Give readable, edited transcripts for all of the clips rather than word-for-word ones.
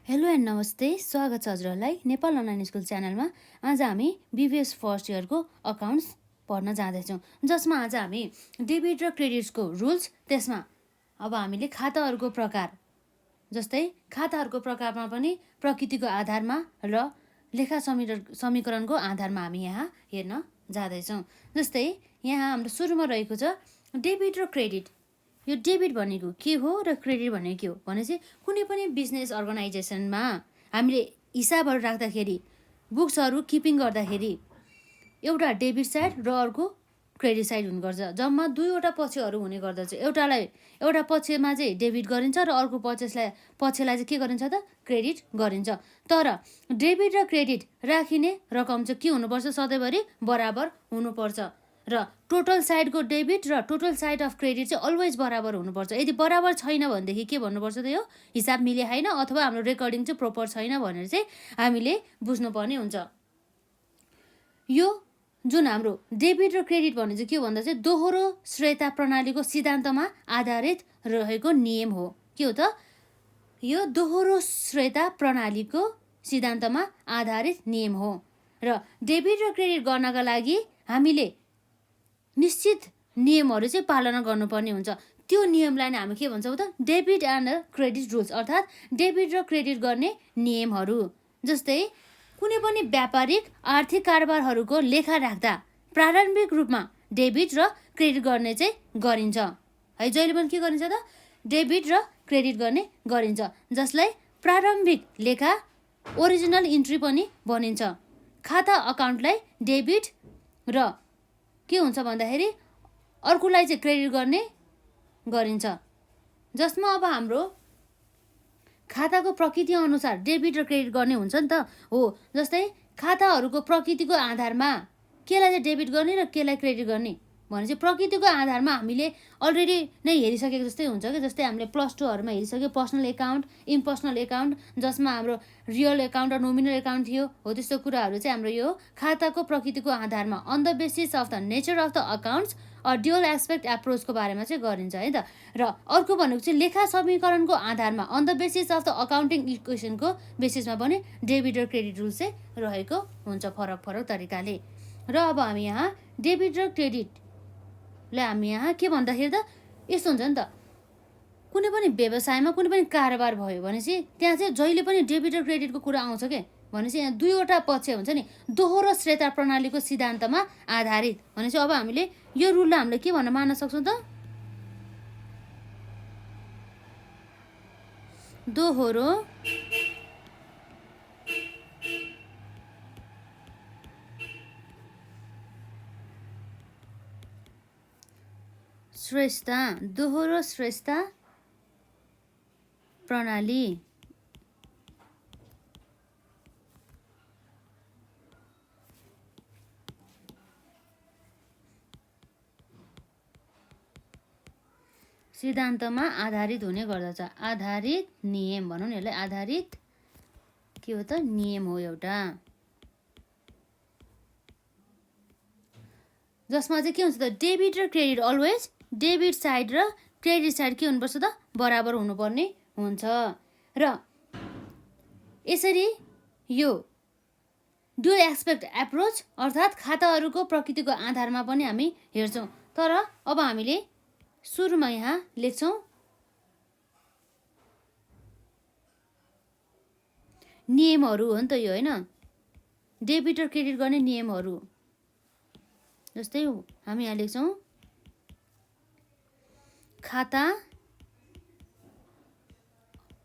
Hello and नमस्ते, स्वागत छ हजुरहरूलाई नेपाल अनलाइन स्कुल च्यानलमा। आज हामी बिबिएस फर्स्ट इयरको अकाउन्ट्स पढ्न जाँदैछौँ, जसमा आज हामी डेबिट र क्रेडिट्सको रुल्स, त्यसमा अब हामीले खाताहरूको प्रकार, जस्तै खाताहरूको प्रकारमा पनि प्रकृतिको आधारमा र लेखा समीकरणको आधारमा हामी यहाँ हेर्न जाँदैछौँ। जस्तै यहाँ हाम्रो सुरुमा रहेको छ डेबिट र क्रेडिट। यो डेबिट भनेको के हो र क्रेडिट भनेको के हो भनेपछि कुनै पनि बिजनेस अर्गनाइजेसनमा हामीले हिसाबहरू राख्दाखेरि, बुक्सहरू किपिङ गर्दाखेरि एउटा डेबिट साइड र अर्को क्रेडिट साइड हुने गर्छ। जम्मा दुईवटा पक्षहरू हुने गर्दछ। एउटा पक्षमा चाहिँ डेबिट गरिन्छ र अर्को पक्षलाई चाहिँ के गरिन्छ त क्रेडिट गरिन्छ। तर डेबिट र क्रेडिट राखिने रकम चाहिँ के हुनुपर्छ, सधैँभरि बराबर हुनुपर्छ र टोटल साइडको डेबिट र टोटल साइड अफ क्रेडिट चाहिँ अलवेज बराबर हुनुपर्छ। यदि बराबर छैन भनेदेखि के भन्नुपर्छ त यो हिसाब मिले छैन अथवा हाम्रो रेकर्डिङ चाहिँ प्रोपर छैन भनेर चाहिँ हामीले बुझ्नुपर्ने हुन्छ। यो जुन हाम्रो डेबिट र क्रेडिट भन्ने चाहिँ के भन्दा चाहिँ दोहोरो श्रेयता प्रणालीको सिद्धान्तमा आधारित रहेको नियम हो। के हो त यो दोहोरो श्रेयता प्रणालीको सिद्धान्तमा आधारित नियम हो र डेबिट र क्रेडिट गर्नका लागि हामीले निश्चित नियमहरू चाहिँ पालना गर्नुपर्ने हुन्छ। त्यो नियमलाई नै हामी के भन्छौँ त डेबिट एन्ड क्रेडिट रुल्स, अर्थात् डेबिट र क्रेडिट गर्ने नियमहरू। जस्तै कुनै पनि व्यापारिक आर्थिक कारोबारहरूको लेखा राख्दा प्रारम्भिक रूपमा डेबिट र क्रेडिट गर्ने चाहिँ गरिन्छ है। जहिले पनि के गरिन्छ त डेबिट र क्रेडिट गर्ने गरिन्छ, जसलाई प्रारम्भिक लेखा ओरिजिनल इन्ट्री पनि भनिन्छ। खाता अकाउन्टलाई डेबिट र के हुन्छ भन्दाखेरि अर्कोलाई चाहिँ क्रेडिट गर्ने गरिन्छ, जसमा अब हाम्रो खाताको प्रकृति अनुसार डेबिट र क्रेडिट गर्ने हुन्छ नि त हो। जस्तै खाताहरूको प्रकृतिको आधारमा केलाई चाहिँ डेबिट गर्ने र केलाई क्रेडिट गर्ने भने चाहिँ प्रकृतिको आधारमा हामीले अलरेडी नै हेरिसकेको जस्तै हुन्छ कि। जस्तै हामीले प्लस टूहरूमा हेरिसक्यो पर्सनल एकाउन्ट, इम्पर्सनल एकाउन्ट, जसमा हाम्रो रियल एकाउन्ट र नोमिनल एकाउन्ट थियो हो। त्यस्तो कुराहरू चाहिँ हाम्रो यो खाताको प्रकृतिको आधारमा on the basis of the nature of the accounts dual aspect एप्रोचको बारेमा चाहिँ गरिन्छ है त। र अर्को भनेको चाहिँ लेखा समीकरणको आधारमा on the basis of the accounting इक्वेसनको बेसिसमा पनि डेबिट र क्रेडिट रुल चाहिँ रहेको हुन्छ फरक फरक तरिकाले। र अब हामी यहाँ डेबिट र क्रेडिटलाई हामी यहाँ के भन्दाखेरि त यस्तो हुन्छ नि त, कुनै पनि व्यवसायमा कुनै पनि कारोबार भयो भनेपछि त्यहाँ चाहिँ जहिले पनि डेबिट र क्रेडिटको कुरा आउँछ के भनेपछि यहाँ दुईवटा पक्ष हुन्छ नि, दोहोरो श्रेयता प्रणालीको सिद्धान्तमा आधारित भनेपछि अब हामीले यो रुललाई हामीले के भन्न मान्न सक्छौँ त दोहोरो श्रेष्ठता, दोहोरो श्रेष्ठता प्रणाली सिद्धान्तमा आधारित हुने गर्दछ। आधारित नियम भनौँ न यसलाई, आधारित के हो त नियम हो एउटा, जसमा चाहिँ के हुन्छ त डेबिट र क्रेडिट अलवेज डेबिट साइड र क्रेडिट साइड के हुनुपर्छ त बराबर हुनुपर्ने हुन्छ। र यसरी यो डुअल एस्पेक्ट एप्रोच अर्थात् खाताहरूको प्रकृतिको आधारमा पनि हामी हेर्छौँ। तर अब हामीले सुरुमा यहाँ लेख्छौँ नियमहरू हो नि त यो होइन, डेबिट र क्रेडिट गर्ने नियमहरू। जस्तै हामी यहाँ लेख्छौँ खाता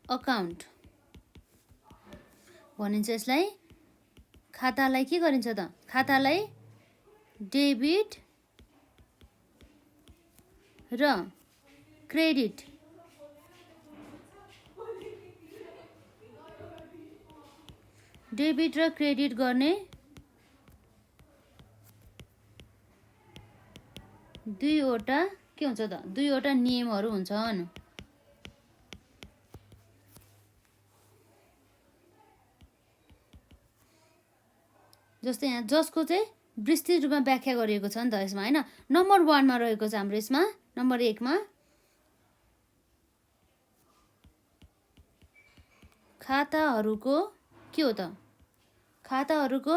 अकाउन्ट भनिन्छ यसलाई। खातालाई के गरिन्छ त खातालाई डेबिट र क्रेडिट डेबिट र क्रेडिट गर्ने दुईवटा के हुन्छ त दुईवटा नियमहरू हुन्छन्। जस्तै यहाँ जसको चाहिँ विस्तृत रूपमा व्याख्या गरिएको छ नि त यसमा होइन। नम्बर 1 मा रहेको छ हाम्रो यसमा, नम्बर 1 मा खाताहरूको के हो त खाताहरूको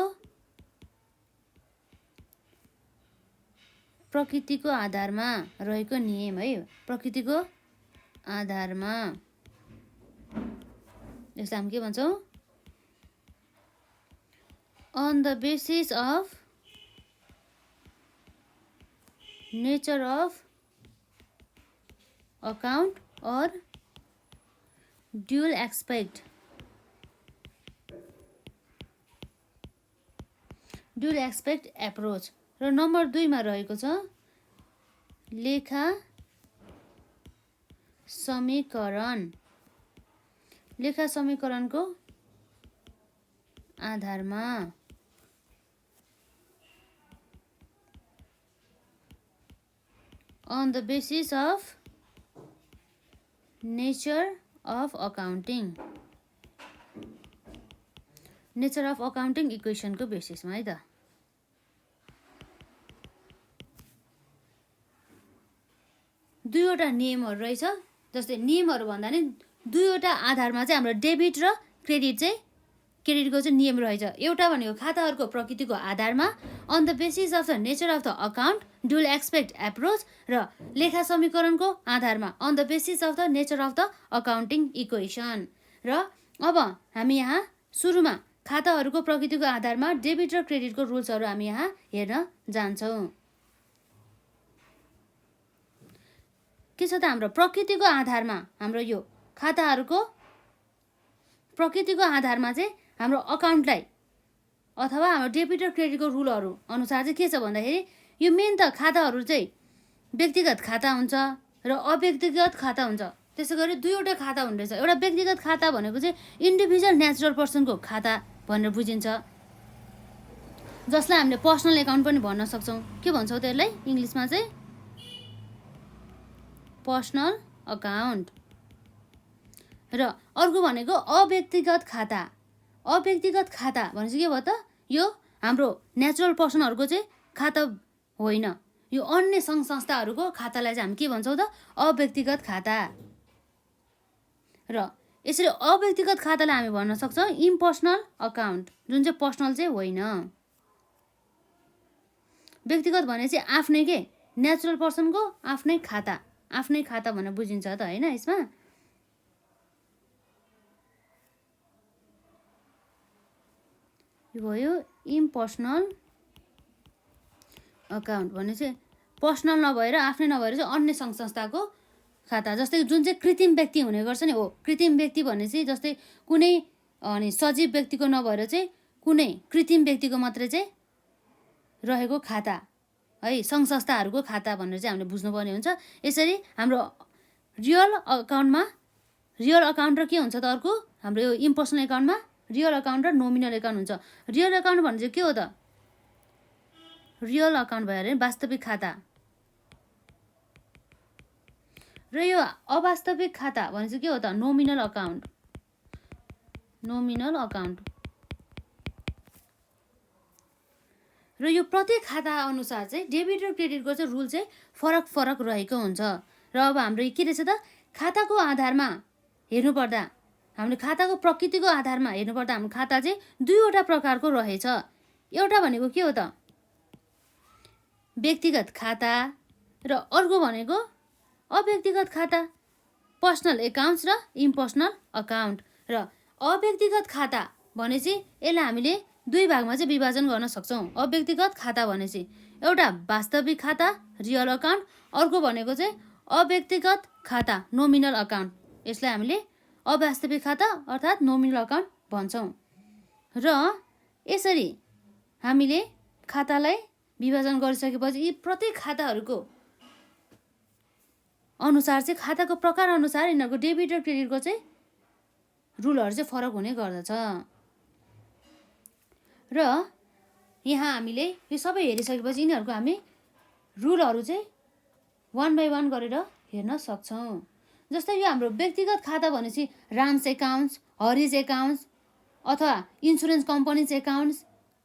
प्रकृतिको आधारमा रहेको नियम है प्रकृतिको आधारमा यसलाई हामी के भन्छौँ on the basis of nature of account or dual aspect approach र नम्बर 2 मा रहेको छ लेखा समीकरणको आधारमा on the basis of nature of accounting equation को बेसिसमा है त दुईवटा नियमहरू रहेछ जस्तै नियमहरू भन्दा नि दुईवटा आधारमा चाहिँ हाम्रो डेबिट र क्रेडिटको चाहिँ नियम रहेछ एउटा भनेको खाताहरूको प्रकृतिको आधारमा on the basis of the nature of the account dual aspect approach र लेखा समीकरणको आधारमा on the basis of the nature of the accounting equation र अब हामी यहाँ सुरुमा खाताहरूको प्रकृतिको आधारमा डेबिट र क्रेडिटको रुल्सहरू हामी यहाँ हेर्न जान्छौँ के छ त हाम्रो प्रकृतिको आधारमा हाम्रो यो खाताहरूको प्रकृतिको आधारमा चाहिँ हाम्रो अकाउन्टलाई अथवा हाम्रो डेबिट र क्रेडिटको रुलहरू अनुसार चाहिँ के छ भन्दाखेरि यो मेन त खाताहरू चाहिँ व्यक्तिगत खाता हुन्छ र अव्यक्तिगत खाता हुन्छ त्यसै गरी दुईवटा खाता हुँदैछ एउटा व्यक्तिगत खाता भनेको चाहिँ इन्डिभिजुअल नेचुरल पर्सनको खाता भनेर बुझिन्छ जसलाई हामीले पर्सनल एकाउन्ट पनि भन्न सक्छौँ के भन्छौँ त्यसलाई इङ्ग्लिसमा चाहिँ पर्सनल अकाउन्ट र अर्को भनेको अव्यक्तिगत खाता भनेपछि के भयो त यो हाम्रो नेचुरल पर्सनहरूको चाहिँ खाता होइन यो अन्य सङ्घ संस्थाहरूको खातालाई चाहिँ हामी के भन्छौँ त अव्यक्तिगत खाता र यसरी अव्यक्तिगत खातालाई हामी भन्न सक्छौँ इम्पर्सनल अकाउन्ट जुन चाहिँ पर्सनल चाहिँ होइन व्यक्तिगत भने चाहिँ आफ्नै के नेचुरल पर्सनको आफ्नै खाता भनेर बुझिन्छ त होइन यसमा यो भयो इम्पर्सनल अकाउन्ट भने चाहिँ पर्सनल नभएर आफ्नै नभएर चाहिँ अन्य सङ्घ संस्थाको खाता जस्तै जुन चाहिँ कृत्रिम व्यक्ति हुने गर्छ नि हो कृत्रिम व्यक्ति भने चाहिँ जस्तै कुनै अनि सजीव व्यक्तिको नभएर चाहिँ कुनै कृत्रिम व्यक्तिको मात्रै चाहिँ रहेको खाता है सङ्घ संस्थाहरूको खाता भनेर चाहिँ हामीले बुझ्नुपर्ने हुन्छ यसरी हाम्रो रियल अकाउन्ट र के हुन्छ त अर्को हाम्रो यो इम्पर्सनल एकाउन्टमा रियल अकाउन्ट र नोमिनल एकाउन्ट हुन्छ रियल अकाउन्ट भने चाहिँ के हो त रियल अकाउन्ट भयो अरे वास्तविक खाता र यो अवास्तविक खाता भने चाहिँ के हो त नोमिनल अकाउन्ट र यो प्रत्येक खाता अनुसार चाहिँ डेबिट र क्रेडिटको चाहिँ रुल चाहिँ फरक रहेको हुन्छ र अब हाम्रो के रहेछ त खाताको आधारमा हेर्नुपर्दा हामीले खाताको प्रकृतिको आधारमा हेर्नुपर्दा हाम्रो खाता चाहिँ दुईवटा प्रकारको रहेछ एउटा भनेको के हो त व्यक्तिगत खाता र अर्को भनेको अव्यक्तिगत खाता पर्सनल एकाउन्ट्स र इम्पर्सनल अकाउन्ट र अव्यक्तिगत खाता भनेपछि यसलाई हामीले दुई भागमा चाहिँ विभाजन गर्न सक्छौँ अव्यक्तिगत खाता भनेपछि एउटा वास्तविक खाता रियल अकाउन्ट अर्को भनेको चाहिँ अव्यक्तिगत खाता नोमिनल अकाउन्ट यसलाई हामीले अवास्तविक खाता अर्थात् नोमिनल अकाउन्ट भन्छौँ र यसरी हामीले खातालाई विभाजन गरिसकेपछि यी प्रत्येक खाताहरूको अनुसार चाहिँ खाताको प्रकार अनुसार यिनीहरूको डेबिट र क्रेडिटको चाहिँ रुलहरू चाहिँ फरक हुने गर्दछ र यहाँ हामीले यो सबै हेरिसकेपछि यिनीहरूको हामी रुलहरू चाहिँ वान बाई वान गरेर हेर्न सक्छौँ जस्तै यो हाम्रो व्यक्तिगत खाता भनेपछि राम्स एकाउन्ट्स हरिज एकाउन्ट्स अथवा इन्सुरेन्स कम्पनीज एकाउन्ट्स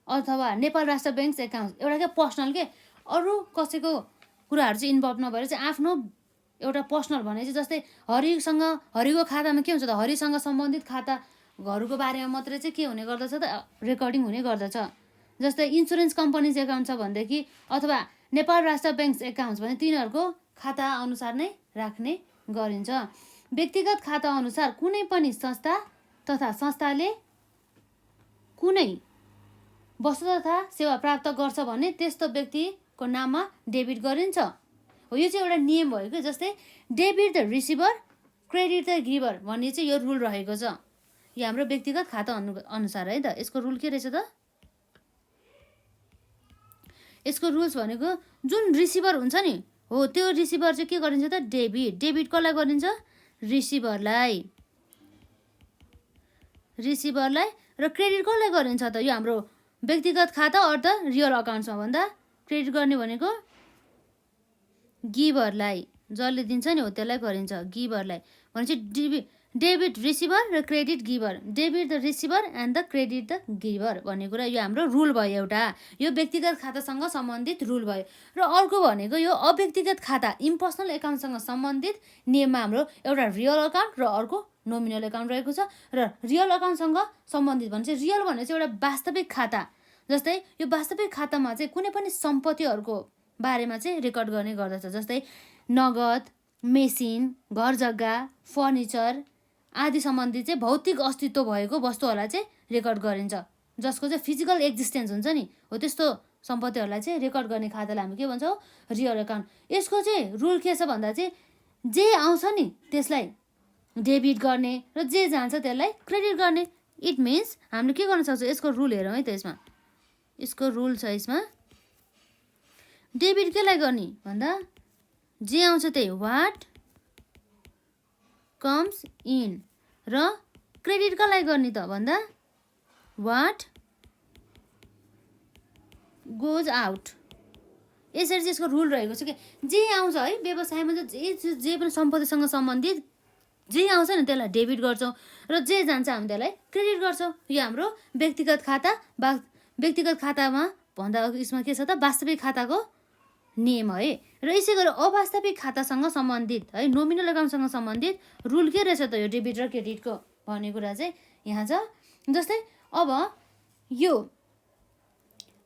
अथवा नेपाल राष्ट्र ब्याङ्क्स एकाउन्ट्स एउटा क्या पर्सनल के अरू कसैको कुराहरू चाहिँ इन्भल्भ नभएर चाहिँ आफ्नो एउटा पर्सनल भने चाहिँ जस्तै हरिको खातामा के हुन्छ त हरिसँग सम्बन्धित खाता घरको बारेमा मात्रै चाहिँ के हुने गर्दछ त रेकर्डिङ हुने गर्दछ। जस्तै इन्सुरेन्स कम्पनीज एकाउन्ट छ भनेदेखि अथवा नेपाल राष्ट्र ब्याङ्क एकाउन्ट भने तिनीहरूको खाता अनुसार नै राख्ने गरिन्छ। व्यक्तिगत खाता अनुसार कुनै पनि संस्था तथा संस्थाले कुनै वस्तु तथा सेवा प्राप्त गर्छ भने त्यस्तो व्यक्तिको नाममा डेबिट गरिन्छ। हो, यो चाहिँ एउटा नियम भयो कि। जस्तै debit the receiver, credit the giver भन्ने चाहिँ यो रुल रहेको छ। यो हाम्रो व्यक्तिगत खाता अनुसार है त। यसको रुल के रहेछ त? यसको रुल्स भनेको जुन रिसिभर हुन्छ नि, हो त्यो रिसिभर चाहिँ के गरिन्छ त? डेबिट कसलाई गरिन्छ? रिसिभरलाई र क्रेडिट कसलाई गरिन्छ त? यो हाम्रो व्यक्तिगत खाता अर द रियल अकाउन्ट्समा भन्दा क्रेडिट गर्ने भनेको गिभरलाई, जसले दिन्छ नि हो त्यसलाई गरिन्छ, गिभरलाई। भनेपछि डेबिट रिसिभर र credit giver, debit the receiver and the credit the giver भन्ने कुरा यो हाम्रो रुल भयो एउटा। यो व्यक्तिगत खातासँग सम्बन्धित रुल भयो। र अर्को भनेको यो अव्यक्तिगत खाता इम्पर्सनल एकाउन्टसँग सम्बन्धित नियममा हाम्रो एउटा रियल अकाउन्ट र अर्को नोमिनल एकाउन्ट रहेको छ। र रियल अकाउन्टसँग सम्बन्धित भने चाहिँ रियल भने चाहिँ एउटा वास्तविक खाता। जस्तै यो वास्तविक खातामा चाहिँ कुनै पनि सम्पत्तिहरूको बारेमा चाहिँ रेकर्ड गर्ने गर्दछ। जस्तै नगद, मेसिन, घर जग्गा, फर्निचर आदि सम्बन्धी चाहिँ भौतिक अस्तित्व भएको वस्तुहरूलाई चाहिँ रेकर्ड गरिन्छ, जसको चाहिँ फिजिकल एक्जिस्टेन्स हुन्छ नि हो त्यस्तो सम्पत्तिहरूलाई चाहिँ रेकर्ड गर्ने खातालाई हामी के भन्छौँ? Real account. यसको चाहिँ रुल के छ भन्दा चाहिँ जे आउँछ नि त्यसलाई डेबिट गर्ने र जे जान्छ त्यसलाई क्रेडिट गर्ने। इट मिन्स हामीले के गर्न सक्छौँ? यसको रुल हेरौँ है त। यसको रुल छ यसमा। डेबिट केलाई गर्ने भन्दा जे आउँछ त्यही, वाट कम्स इन। र क्रेडिट कसलाई गर्ने त भन्दा वाट गोज आउट। यसरी चाहिँ यसको रुल रहेको छ कि जे आउँछ है व्यवसायमा चाहिँ जे पनि सम्पत्तिसँग सम्बन्धित जे आउँछ नि त्यसलाई डेबिट गर्छौँ र जे जान्छ हामी त्यसलाई क्रेडिट गर्छौँ। यो हाम्रो व्यक्तिगत खाता व्यक्तिगत खातामा भन्दा यसमा के छ त? वास्तविक खाताको नियम है। र यसै गरी अवास्तविक खातासँग सम्बन्धित है नोमिनल एकाउन्टसँग सम्बन्धित रुल के रहेछ त? यो डेबिट र क्रेडिटको भन्ने कुरा चाहिँ यहाँ छ। जस्तै अब यो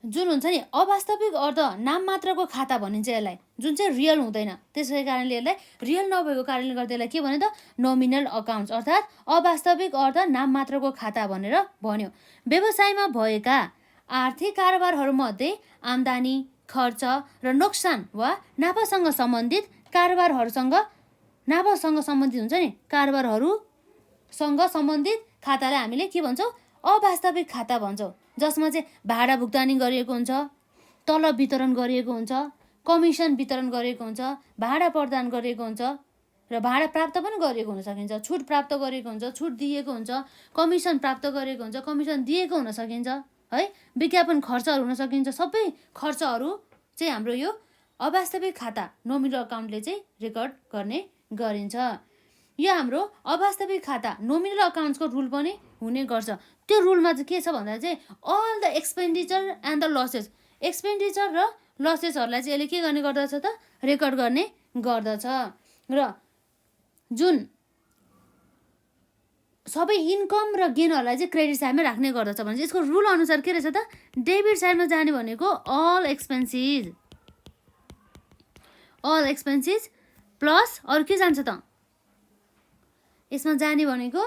जुन हुन्छ नि अवास्तविक अर्थ नाम मात्रको खाता भनिन्छ यसलाई, जुन चाहिँ रियल हुँदैन। त्यसै कारणले यसलाई रियल नभएको कारणले गर्दा यसलाई के भन्यो त? नोमिनल अकाउन्ट अर्थात् अवास्तविक अर्थ नाम मात्रको खाता भनेर भन्यो। व्यवसायमा भएका आर्थिक कारोबारहरूमध्ये आम्दानी, खर्च र नोक्सान वा नाफासँग सम्बन्धित सम्बन्धित हुन्छ नि कारोबारहरूसँग सम्बन्धित खातालाई हामीले के भन्छौँ? अवास्तविक खाता भन्छौँ। जसमा चाहिँ भाडा भुक्तानी गरिएको हुन्छ, तलब वितरण गरिएको हुन्छ, कमिसन वितरण गरिएको हुन्छ, भाडा प्रदान गरिएको हुन्छ र भाडा प्राप्त पनि गरिएको हुन सकिन्छ, छुट प्राप्त गरेको हुन्छ, छुट दिएको हुन्छ, कमिसन प्राप्त गरेको हुन्छ, कमिसन दिएको हुन सकिन्छ है, विज्ञापन खर्चहरू हुन सकिन्छ। सबै खर्चहरू चाहिँ हाम्रो यो अवास्तविक खाता नोमिनल अकाउन्टले चाहिँ रेकर्ड गर्ने गरिन्छ। यो हाम्रो अवास्तविक खाता नोमिनल अकाउन्ट्सको रुल पनि हुने गर्छ। त्यो रुलमा चाहिँ के छ भन्दा चाहिँ all the expenditure and the losses, expenditure र लसेसहरूलाई चाहिँ यसले के गर्ने गर्दछ त? रेकर्ड गर्ने गर्दछ। र जुन सबै इन्कम र गेनहरूलाई चाहिँ क्रेडिट साइडमा राख्ने गर्दछ भने चाहिँ यसको रुल अनुसार के रहेछ त? डेबिट साइडमा जाने भनेको अल एक्सपेन्सिस प्लस अरू के जान्छ त? यसमा जाने भनेको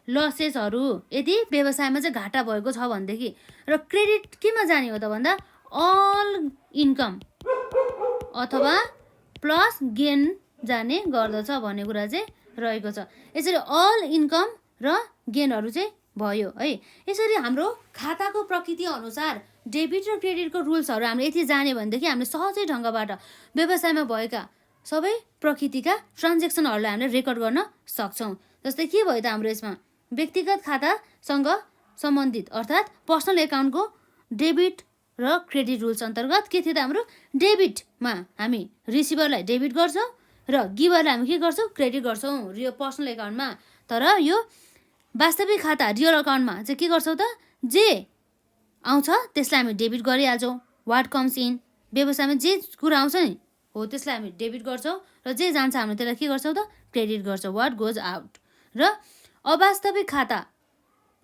लसेसहरू, यदि व्यवसायमा चाहिँ घाटा भएको छ भनेदेखि। र क्रेडिट केमा जाने हो त भन्दा अल इन्कम अथवा प्लस गेन जाने गर्दछ भन्ने कुरा चाहिँ रहेको छ। यसरी अल इन्कम र गेनहरू चाहिँ भयो है। यसरी हाम्रो खाताको प्रकृति अनुसार डेबिट र क्रेडिटको रुल्सहरू हामीले यति जाने भनेदेखि हामीले सहजै ढङ्गबाट व्यवसायमा भएका सबै प्रकृतिका ट्रान्जेक्सनहरूलाई हामीले रेकर्ड गर्न सक्छौँ। जस्तै के भयो त हाम्रो यसमा? व्यक्तिगत खातासँग सम्बन्धित अर्थात् पर्सनल एकाउन्टको डेबिट र क्रेडिट रुल्स अन्तर्गत के थियो त? हाम्रो डेबिटमा हामी रिसिभरलाई डेबिट गर्छौँ र गिभरलाई हामी के गर्छौँ? क्रेडिट गर्छौँ यो पर्सनल एकाउन्टमा। तर यो वास्तविक खाता रियल अकाउन्टमा चाहिँ के गर्छौँ त? जे आउँछ त्यसलाई हामी डेबिट गरिहाल्छौँ। वाट कम्स इन, व्यवसायमा जे कुरा आउँछ नि हो त्यसलाई हामी डेबिट गर्छौँ र जे जान्छ हामी त्यसलाई के गर्छौँ त? क्रेडिट गर्छौँ, वाट गोज आउट। र अवास्तविक खाता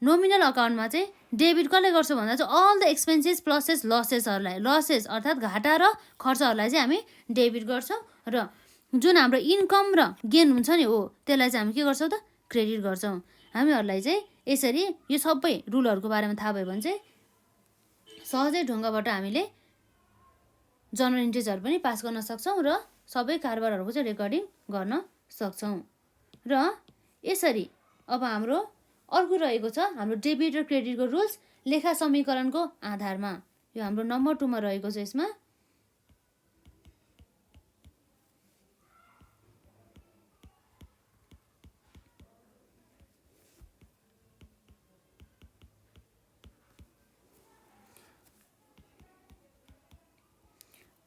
नोमिनल अकाउन्टमा चाहिँ डेबिट कसले गर्छ भन्दा चाहिँ अल द एक्सपेन्सेस प्लसेस लसेसहरूलाई, लसेस अर्थात् घाटा र खर्चहरूलाई चाहिँ हामी डेबिट गर्छौँ र जुन हाम्रो इन्कम र गेन हुन्छ नि हो त्यसलाई चाहिँ हामी के गर्छौँ त क्रेडिट गर्छौँ। हामीहरूलाई चाहिँ यसरी यो सबै रुलहरूको बारेमा थाहा भयो भने चाहिँ सहजै ढङ्गबाट हामीले जर्नल इन्ट्रिजहरू पनि पास गर्न सक्छौँ र सबै कारोबारहरूको चाहिँ रेकर्डिङ गर्न सक्छौँ। र यसरी अब हाम्रो अर्को रहेको छ हाम्रो डेबिट र क्रेडिटको रुल्स लेखा समीकरणको आधारमा। यो हाम्रो नम्बर 2 मा रहेको छ। यसमा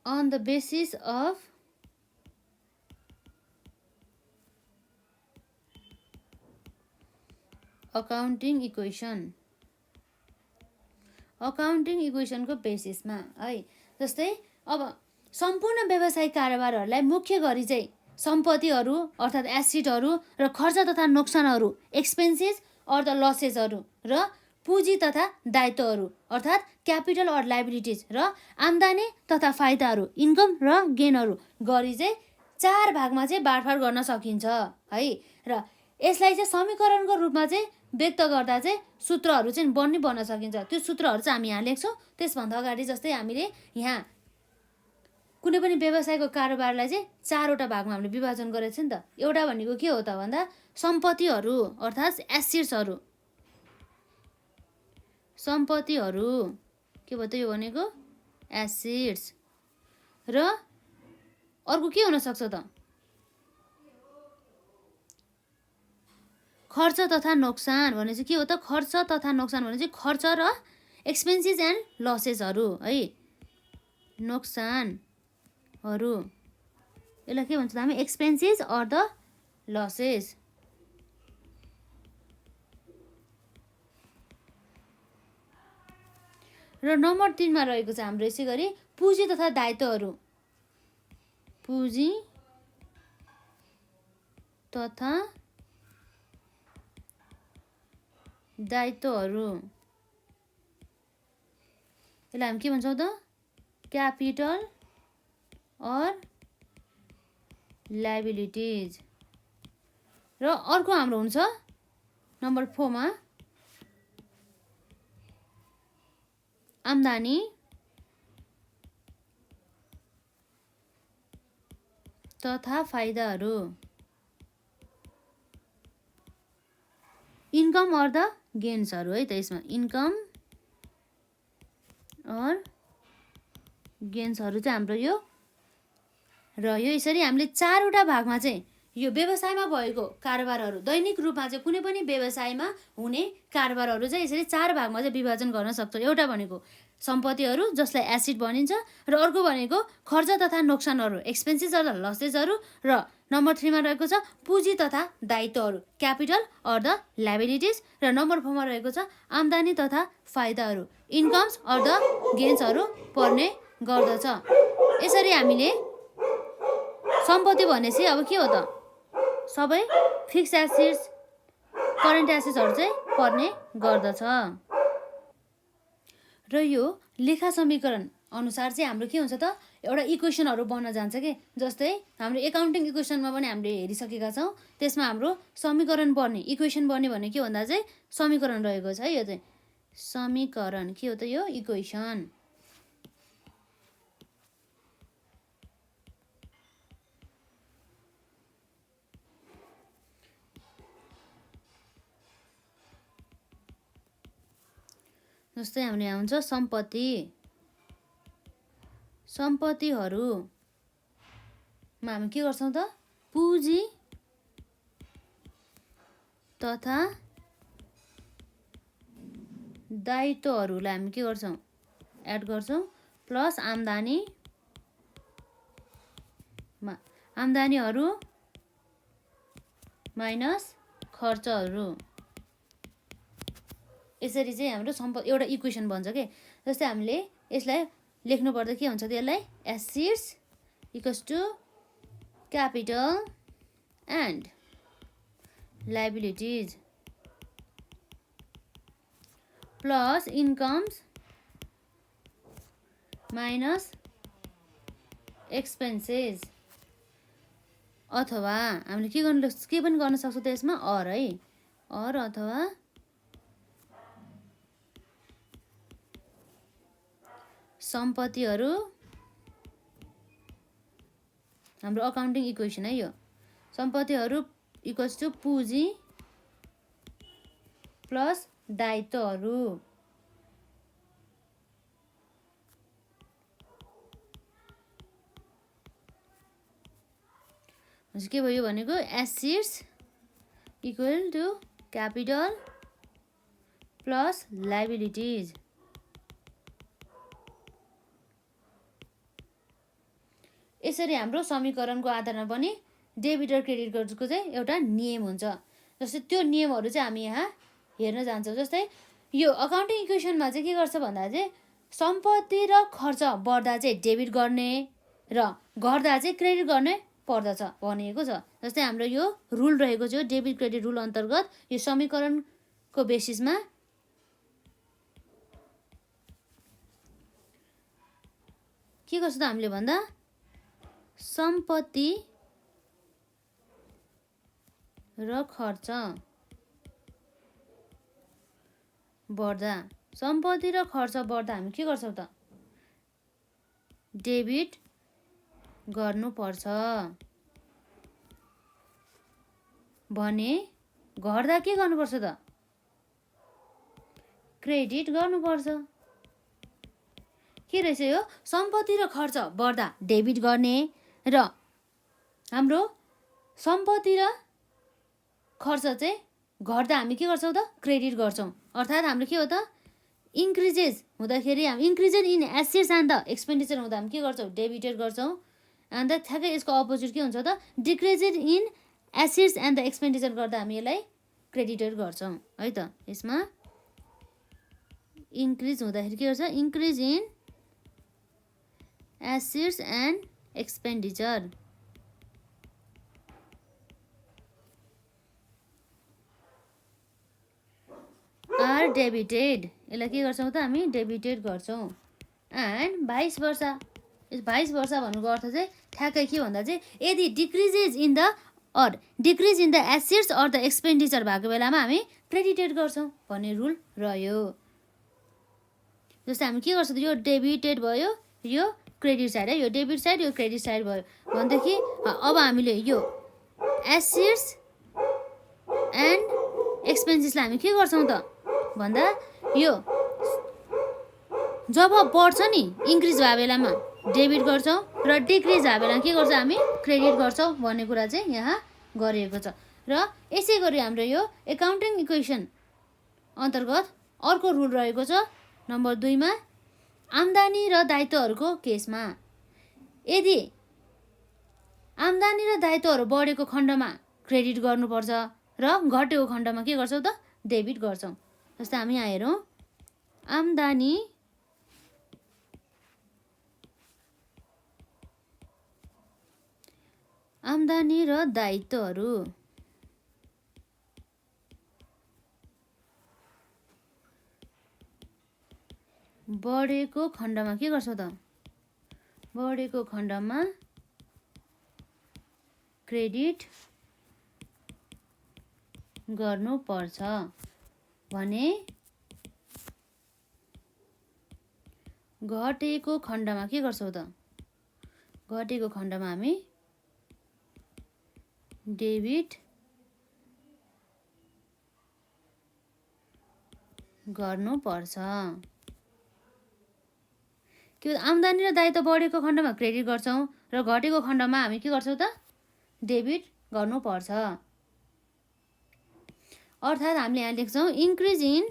on the basis of accounting इक्वेसनको बेसिसमा है। जस्तै अब सम्पूर्ण व्यावसायिक कारोबारहरूलाई मुख्य गरी चाहिँ सम्पत्तिहरू अर्थात् एसेटहरू र खर्च तथा नोक्सानहरू एक्सपेन्सेस अर द लसेसहरू र पुँजी तथा दायित्वहरू अर्थात् क्यापिटल अर लाइबिलिटिज र आम्दानी तथा फाइदाहरू इन्कम र गेनहरू गरी चाहिँ 4 भागमा चाहिँ बाँडफाँड गर्न सकिन्छ है। र यसलाई चाहिँ समीकरणको रूपमा चाहिँ व्यक्त गर्दा चाहिँ सूत्रहरू चाहिँ बन्न सकिन्छ। त्यो सूत्रहरू चाहिँ हामी यहाँ लेख्छौँ। त्यसभन्दा अगाडि जस्तै हामीले यहाँ कुनै पनि व्यवसायको कारोबारलाई चाहिँ 4वटा भागमा हामीले विभाजन गरेको छ नि त। एउटा भनेको के हो त भन्दा सम्पत्तिहरू अर्थात् एसेट्सहरू, सम्पत्तिहरू के भयो त यो भनेको एसेट्स। र अर्को के हुन सक्छ त खर्च तथा नोक्सान भने चाहिँ के हो त खर्च तथा नोक्सान भने चाहिँ खर्च र एक्सपेन्सेस एन्ड लसेसहरू है। नोक्सानहरू यसलाई के भन्छ त हामी एक्सपेन्सेस अर द लसेस। र नम्बर 3 मा रहेको छ हाम्रो यसै गरी पुँजी तथा दायित्वहरू, पुँजी तथा दायित्वहरू यसलाई हामी के भन्छौँ त क्यापिटल अर लाइबिलिटिज। र अर्को हाम्रो हुन्छ नम्बर 4 मा आम्दानी तथा फाइदाहरू, इन्कम अर द गेन्सहरू है त। यसमा इन्कम अर गेन्सहरू चाहिँ हाम्रो यो र यो यसरी हामीले 4वटा भागमा चाहिँ यो व्यवसायमा भएको कारोबारहरू दैनिक रूपमा चाहिँ कुनै पनि व्यवसायमा हुने कारोबारहरू चाहिँ यसरी 4 भागमा चाहिँ विभाजन गर्न सक्छौँ। एउटा भनेको सम्पत्तिहरू जसलाई एसेट भनिन्छ र अर्को भनेको खर्च तथा नोक्सानहरू एक्सपेन्सेस अर द लसेसहरू र नम्बर 3 मा रहेको छ पुँजी तथा दायित्वहरू क्यापिटल अर द लाइबिलिटिज र नम्बर 4 मा रहेको छ आम्दानी तथा फाइदाहरू इन्कम्स अर द गेन्सहरू पर्ने गर्दछ। यसरी हामीले सम्पत्ति भनेपछि अब के हो त सबै फिक्स एसेट्स करेन्ट एसेट्सहरू चाहिँ पर्ने गर्दछ। र यो लेखा समीकरण अनुसार चाहिँ हाम्रो के हुन्छ त एउटा इक्वेसनहरू बन्न जान्छ कि जस्तै हाम्रो एकाउन्टिङ इक्वेसनमा पनि हामीले हेरिसकेका छौँ। त्यसमा हाम्रो समीकरण बन्ने इक्वेसन बन्ने भने के भन्दा चाहिँ समीकरण रहेको छ है। यो चाहिँ समीकरण के हो त यो इक्वेसन। जस्तै हाम्रो यहाँ हुन्छ सम्पत्तिहरूमा हामी के गर्छौँ त पुँजी तथा दायित्वहरूलाई हामी के गर्छौँ एड गर्छौँ प्लस आम्दानीहरू माइनस खर्चहरू। यसरी चाहिँ हाम्रो एउटा इक्वेसन बन्छ के। जस्तै हामीले यसलाई लेख्नु पर्दा के हुन्छ त यसलाई assets equals to capital and liabilities plus incomes minus expenses, अथवा हामीले के पनि गर्न सक्छौँ त यसमा अर है, अर अथवा सम्पत्तिहरू, हाम्रो अकाउन्टिङ इक्वेसन है यो, सम्पत्तिहरू इक्वल्स टु पुँजी प्लस दायित्वहरू। के भयो भनेको assets equal to capital plus liabilities. यसरी हाम्रो समीकरणको आधारमा पनि डेबिट र क्रेडिटको चाहिँ एउटा नियम हुन्छ। जस्तै त्यो नियमहरू चाहिँ हामी यहाँ हेर्न जान्छौँ। जस्तै यो अकाउन्टिङ इक्वेसनमा चाहिँ के गर्छ भन्दा चाहिँ सम्पत्ति र खर्च बढ्दा चाहिँ डेबिट गर्ने र घट्दा चाहिँ क्रेडिट गर्ने पर्दछ भनिएको छ। जस्तै हाम्रो यो रुल रहेको छ, डेबिट क्रेडिट रुल अन्तर्गत यो समीकरणको बेसिसमा के गर्छ त हामीले भन्दा सम्पत्ति र खर्च बढ्दा, सम्पत्ति र खर्च बढ्दा हामी के गर्छौँ त डेबिट गर्नुपर्छ भने घट्दा के गर्नुपर्छ त क्रेडिट गर्नुपर्छ। के रहेछ यो सम्पत्ति र खर्च बढ्दा डेबिट गर्ने र हाम्रो सम्पत्ति र खर्च चाहिँ घट्दा हामी के गर्छौँ त क्रेडिट गर्छौँ। अर्थात् हाम्रो के हो त इन्क्रिजेस हुँदाखेरि हामी increases in assets and the expenditure हुँदा हामी के गर्छौँ डेबिटेड गर्छौँ। अन्त ठ्याक्कै यसको अपोजिट के हुन्छ त decreased in assets and the expenditure गर्दा हामी यसलाई क्रेडिटेड गर्छौँ है त। यसमा इन्क्रिज हुँदाखेरि के गर्छ increase in assets and expenditure, are debited, यसलाई के गर्छौँ त हामी डेबिटेड गर्छौँ। And vice versa, vice versa भन्नुको अर्थ चाहिँ ठ्याक्कै के भन्दा चाहिँ यदि decreases in the or decrease in the assets or the expenditure भएको बेलामा हामी क्रेडिटेड गर्छौँ भन्ने रुल रह्यो। जस्तै हामी के गर्छौँ यो डेबिटेड भयो, यो क्रेडिट साइड है, यो डेबिट साइड यो क्रेडिट साइड भयो भनेदेखि अब हामीले यो एसेट्स एन्ड एक्सपेन्सेसलाई हामी के गर्छौँ त भन्दा यो जब बढ्छ नि इन्क्रिज भएको बेलामा डेबिट गर्छौँ र डिक्रिज भएको बेलामा के गर्छौँ हामी क्रेडिट गर्छौँ भन्ने कुरा चाहिँ यहाँ गरिएको छ। र यसै गरी हाम्रो यो एकाउन्टिङ इक्वेसन अन्तर्गत अर्को रुल रहेको छ नम्बर 2 मा आम्दानी र दायित्वहरूको केसमा यदि आम्दानी र दायित्वहरू बढेको खण्डमा क्रेडिट गर्नुपर्छ र घटेको खण्डमा के गर्छौँ त डेबिट गर्छौँ। जस्तै हामी यहाँ हेरौँ आम्दानी र दायित्वहरू बढेको खण्डमा के गर्छौँ त बढेको खण्डमा क्रेडिट गर्नुपर्छ भने घटेको खण्डमा के गर्छौँ त घटेको खण्डमा हामी डेबिट गर्नुपर्छ। के आम्दानी र दायित्व बढेको खण्डमा क्रेडिट गर्छौँ र घटेको खण्डमा हामी के गर्छौँ त डेबिट गर्नुपर्छ। अर्थात् हामीले यहाँ लेख्छौँ increase in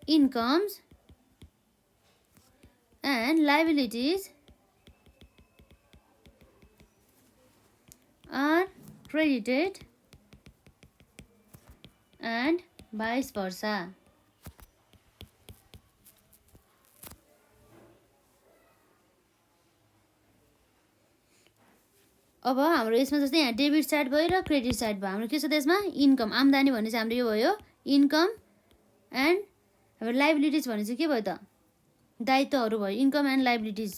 incomes and liabilities are credited and vice versa. अब हाम्रो यसमा जस्तै यहाँ डेबिट साइड भयो र क्रेडिट साइड भयो। हाम्रो के छ त्यसमा इन्कम आम्दानी भन्ने चाहिँ हाम्रो यो भयो इन्कम एन्ड हाम्रो लाइबिलिटिज भने चाहिँ के भयो त दायित्वहरू भयो इन्कम एन्ड लाइबिलिटिज।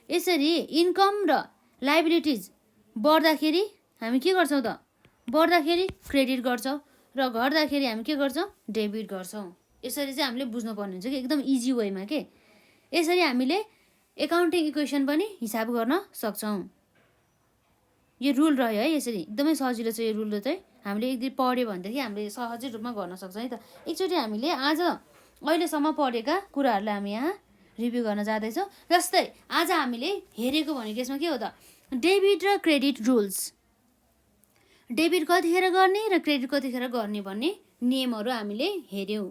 यसरी इन्कम र लाइबिलिटिज बढ्दाखेरि हामी के गर्छौँ त बढ्दाखेरि क्रेडिट गर्छौँ र घट्दाखेरि हामी के गर्छौँ डेबिट गर्छौँ। यसरी चाहिँ हामीले बुझ्नुपर्ने हुन्छ कि एकदम इजी वेमा के। यसरी हामीले एकाउन्टिङ इक्वेसन पनि हिसाब गर्न सक्छौँ। यो रुल रह्यो है। यसरी एकदमै सजिलो छ यो रुल चाहिँ हामीले एक दिन पढ्यो भनेदेखि हामीले सहजै रूपमा गर्न सक्छौँ है त। एकचोटि हामीले आज अहिलेसम्म पढेका कुराहरूलाई हामी यहाँ रिभ्यू गर्न जाँदैछौँ। जस्तै आज हामीले हेरेको भनेको यसमा के हो त डेबिट र क्रेडिट रुल्स। डेबिट कतिखेर गर्ने र क्रेडिट कतिखेर गर्ने भन्ने नियमहरू हामीले हेऱ्यौँ।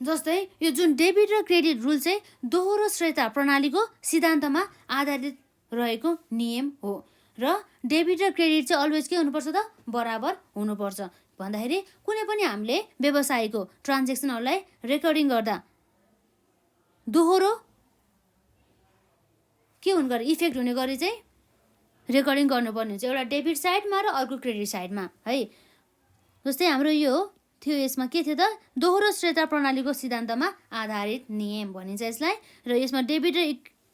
जस्तै यो जुन डेबिट र क्रेडिट रुल चाहिँ दोहोरो श्रेयता प्रणालीको सिद्धान्तमा आधारित रहेको नियम हो र डेबिट र क्रेडिट चाहिँ अलवेज के हुनुपर्छ त बराबर हुनुपर्छ भन्दाखेरि कुनै पनि हामीले व्यवसायको ट्रान्जेक्सनहरूलाई रेकर्डिङ गर्दा दोहोरो के हुने गरी इफेक्ट हुने गरी चाहिँ रेकर्डिङ गर्नुपर्ने हुन्छ एउटा डेबिट साइडमा र अर्को क्रेडिट साइडमा है। जस्तै हाम्रो यो थियो यसमा के थियो त दोहोरो श्रेयता प्रणालीको सिद्धान्तमा आधारित नियम भनिन्छ यसलाई र यसमा डेबिट र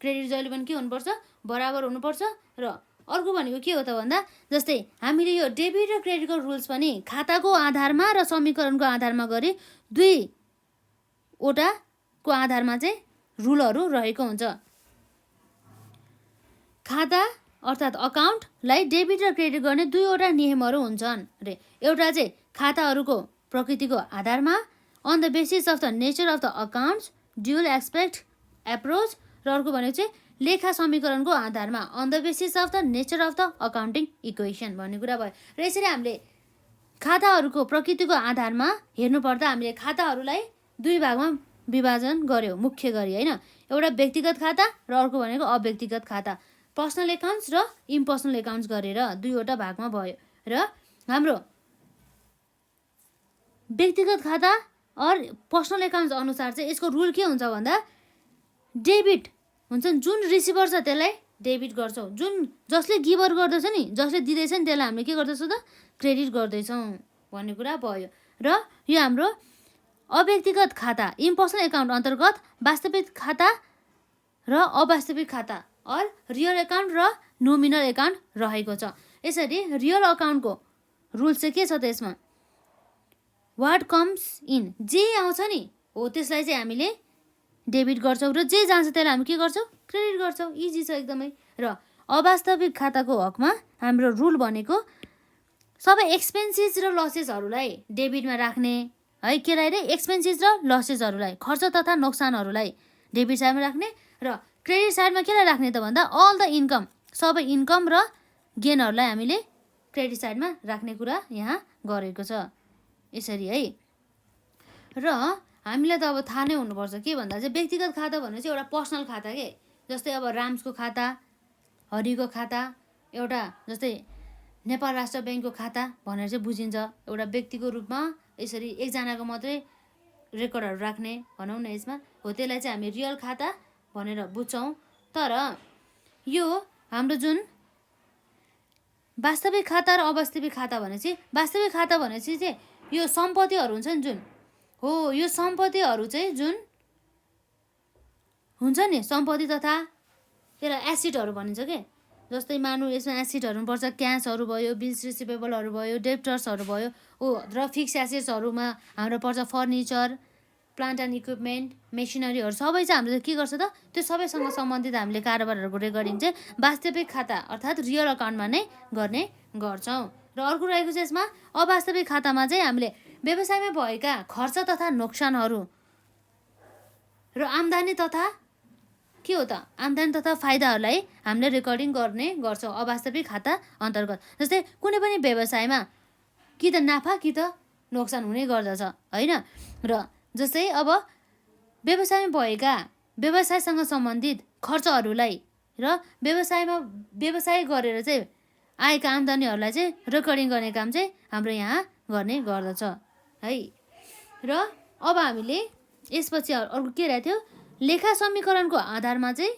क्रेडिट जहिले पनि के हुनुपर्छ बराबर हुनुपर्छ र अर्को भनेको के हो त भन्दा जस्तै हामीले यो डेबिट र क्रेडिटको रुल्स पनि खाताको आधारमा र समीकरणको आधारमा गरी दुईवटाको आधारमा चाहिँ रुलहरू रहेको हुन्छ। खाता अर्थात् अकाउन्टलाई डेबिट र क्रेडिट गर्ने दुईवटा नियमहरू हुन्छन् रे। एउटा चाहिँ खाताहरूको प्रकृतिको आधारमा on the basis of the nature of the accounts dual aspect approach र अर्को भनेको चाहिँ लेखा समीकरणको आधारमा on the basis of the nature of the accounting equation भन्ने कुरा भयो। र यसरी हामीले खाताहरूको प्रकृतिको आधारमा हेर्नुपर्दा हामीले खाताहरूलाई दुई भागमा विभाजन गर्यौँ मुख्य गरी होइन। एउटा व्यक्तिगत खाता र अर्को भनेको अव्यक्तिगत खाता पर्सनल एकाउन्ट्स र इम्पर्सनल एकाउन्ट्स गरेर दुईवटा भागमा भयो। र हाम्रो व्यक्तिगत खाता और पर्सनल एकाउन्ट्स अनुसार चाहिँ यसको रुल के हुन्छ भन्दा डेबिट हुन्छ जुन रिसिभर छ त्यसलाई डेबिट गर्छौँ, जुन जसले गिभर गर्दैछ नि जसले दिँदैछ नि त्यसलाई हामीले के गर्दैछौँ त क्रेडिट गर्दैछौँ भन्ने कुरा भयो। र यो हाम्रो अव्यक्तिगत खाता इम्पर्सनल एकाउन्ट अन्तर्गत वास्तविक खाता र अवास्तविक खाता और रियल एकाउन्ट र नोमिनल एकाउन्ट रहेको छ। यसरी रियल अकाउन्टको रुल चाहिँ के छ त यसमा वाट कम्स इन जे आउँछ नि हो त्यसलाई चाहिँ हामीले डेबिट गर्छौँ र जे जान्छ त्यसलाई हामी के गर्छौँ क्रेडिट गर्छौँ। इजी छ एकदमै। र अवास्तविक खाताको हकमा हाम्रो रुल भनेको सबै एक्सपेन्सेस र लसेसहरूलाई डेबिटमा राख्ने है के रे एक्सपेन्सेस र लसेसहरूलाई खर्च तथा नोक्सानहरूलाई डेबिट साइडमा राख्ने र क्रेडिट साइडमा केलाई राख्ने त भन्दा अल द इन्कम सबै इन्कम र गेनहरूलाई हामीले क्रेडिट साइडमा राख्ने कुरा यहाँ गरेको छ यसरी है। र हामीलाई त अब थाहा नै हुनुपर्छ के भन्दा चाहिँ व्यक्तिगत खाता भने चाहिँ एउटा पर्सनल खाता के जस्तै अब राम्सको खाता हरिको खाता एउटा जस्तै नेपाल राष्ट्र ब्याङ्कको खाता भनेर चाहिँ बुझिन्छ। एउटा व्यक्तिको रूपमा यसरी एकजनाको मात्रै रेकर्डहरू राख्ने भनौँ न यसमा हो त्यसलाई चाहिँ हामी रियल खाता भनेर बुझ्छौँ। तर यो हाम्रो जुन वास्तविक खाता र अवास्तविक खाता भनेपछि वास्तविक खाता भनेपछि चाहिँ यो सम्पत्तिहरू हुन्छ नि जुन हो यो सम्पत्तिहरू चाहिँ जुन हुन्छ नि सम्पत्ति तथा त्यसलाई एसिडहरू भनिन्छ के जस्तै मानु यसमा एसिडहरू पर्छ क्यासहरू भयो बिल्स रिसिभेबलहरू भयो डेप्टर्सहरू भयो हो र फिक्स एसेट्सहरूमा हाम्रो पर्छ फर्निचर प्लान्ट एन्ड इक्विपमेन्ट मेसिनरीहरू सबै चाहिँ हामीले के गर्छ त त्यो सबैसँग सम्बन्धित हामीले कारोबारहरूको रेकर्डिङ चाहिँ वास्तविक खाता अर्थात् रियल अकाउन्टमा नै गर्ने गर्छौँ। र अर्को रहेको छ यसमा अवास्तविक खातामा चाहिँ हामीले व्यवसायमा भएका खर्च तथा नोक्सानहरू र आम्दानी तथा के हो त आम्दानी तथा फाइदाहरूलाई हामीले रेकर्डिङ गर्ने गर्छौँ अवास्तविक खाता अन्तर्गत। जस्तै कुनै पनि व्यवसायमा कि त नाफा कि त नोक्सान हुने गर्दछ होइन। र जस्तै अब व्यवसायमा भएका व्यवसायसँग सम्बन्धित खर्चहरूलाई र व्यवसाय गरेर चाहिँ आएका आम्दानीहरूलाई चाहिँ रेकर्डिङ गर्ने काम चाहिँ हाम्रो यहाँ गर्ने गर्दछ है। र अब हामीले यसपछि अर्को के रहेको थियो लेखा समीकरणको आधारमा चाहिँ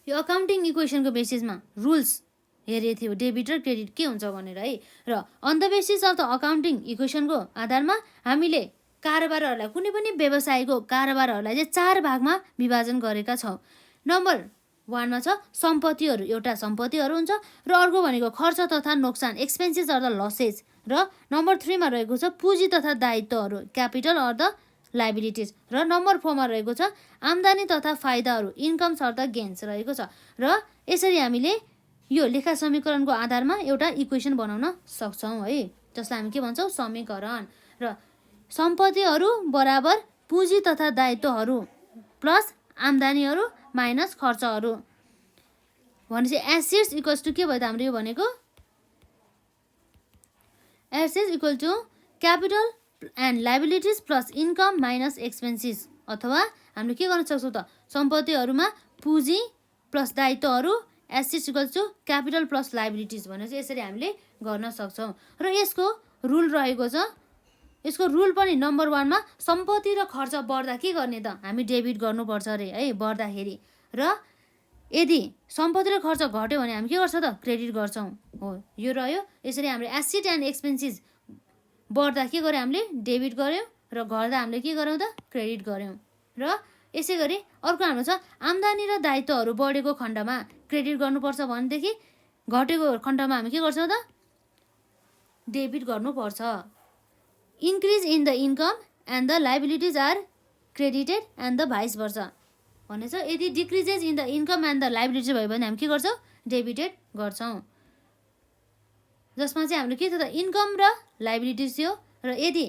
यो अकाउन्टिङ इक्वेसनको बेसिसमा रुल्स हेरेको थियो डेबिट र क्रेडिट के हुन्छ भनेर है। र on the basis of the accounting इक्वेसनको आधारमा हामीले कारोबारहरूलाई कुनै पनि व्यवसायको कारोबारहरूलाई चाहिँ 4 भागमा विभाजन गरेका छौँ। नम्बर 1 मा छ सम्पत्तिहरू, एउटा सम्पत्तिहरू हुन्छ र अर्को भनेको खर्च तथा नोक्सान एक्सपेन्सेस अर द लसेस। र नम्बर 3 मा रहेको छ पुँजी तथा दायित्वहरू क्यापिटल अर द लाइबिलिटिज। र नम्बर 4 मा रहेको छ आम्दानी तथा फाइदाहरू इन्कम्स अर द गेन्स रहेको छ। र यसरी हामीले यो लेखा समीकरणको आधारमा एउटा इक्वेसन बनाउन सक्छौँ है, जसलाई हामी के भन्छौँ समीकरण। र सम्पत्तिहरू बराबर पुँजी तथा दायित्वहरू प्लस आम्दानीहरू माइनस खर्चहरू भनेपछि एसेट्स इक्वल्स टु के भयो त हाम्रो यो भनेको assets equal to capital and liabilities plus income minus expenses. अथवा हामीले के गर्न सक्छौँ त सम्पत्तिहरूमा पुँजी प्लस दायित्वहरू assets equals to capital plus liabilities भनेर चाहिँ यसरी हामीले गर्न सक्छौँ। र यसको रुल रहेको छ, यसको रुल पनि नम्बर 1 मा सम्पत्ति र खर्च बढ्दा के गर्ने त हामी डेबिट गर्नुपर्छ अरे है बढ्दाखेरि। र यदि सम्पत्ति र खर्च घट्यो भने हामी के गर्छौँ त क्रेडिट गर्छौँ हो, यो रह्यो। यसरी हामीले एसेट एन्ड एक्सपेन्सेस बढ्दा के गर्यो हामीले डेबिट गर्यौँ र घट्दा हामीले के गर्यौँ त क्रेडिट गर्यौँ। र यसै गरी अर्को हाम्रो छ आम्दानी र दायित्वहरू बढेको खण्डमा क्रेडिट गर्नुपर्छ भनेदेखि घटेको खण्डमा हामी के गर्छौँ त डेबिट गर्नुपर्छ। Increase in the income and the liabilities are credited and the vice versa भनेछ। यदि decreases in the income and the liabilities भयो भने हामी के गर्छौँ डेबिटेड गर्छौँ, जसमा चाहिँ हाम्रो के थियो त इन्कम र लाइबिलिटिज थियो। र यदि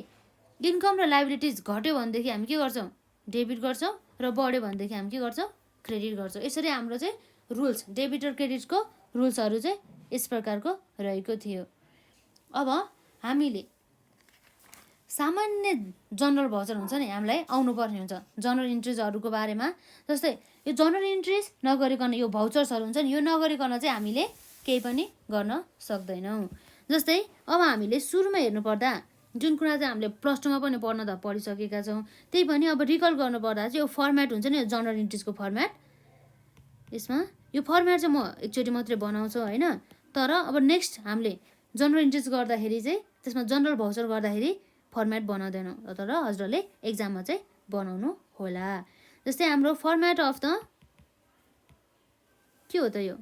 इन्कम र लाइबिलिटिज घट्यो भनेदेखि हामी के गर्छौँ डेबिट गर्छौँ र बढ्यो भनेदेखि हामी के गर्छौँ क्रेडिट गर्छौँ। यसरी हाम्रो चाहिँ रुल्स डेबिट र क्रेडिटको रुल्सहरू चाहिँ यस प्रकारको रहेको थियो। अब हामीले सामान्य जनरल भाउचर हुन्छ नि हामीलाई आउनुपर्ने हुन्छ जनरल इन्ट्रिजहरूको बारेमा। जस्तै यो जनरल इन्ट्रिज नगरिकन यो भाउचर्सहरू हुन्छ नि यो नगरिकन चाहिँ हामीले केही पनि गर्न सक्दैनौँ। जस्तै अब हामीले सुरुमा हेर्नुपर्दा जुन कुरा चाहिँ हामीले प्लस 2 मा पनि पढ्न त पढिसकेका छौँ, त्यही पनि अब रिकल गर्नुपर्दा चाहिँ यो फर्मेट हुन्छ नि यो जनरल इन्ट्रिजको फर्मेट। यसमा यो फर्मेट चाहिँ म एकचोटि मात्रै बनाउँछु होइन, तर अब नेक्स्ट हामीले जनरल इन्ट्रिज गर्दाखेरि चाहिँ त्यसमा जनरल भाउचर गर्दाखेरि फर्मेट बनाउँदैनौँ, तर हजुरहरूले एक्जाममा चाहिँ बनाउनु होला। जस्तै हाम्रो फर्मेट अफ द के हो त यो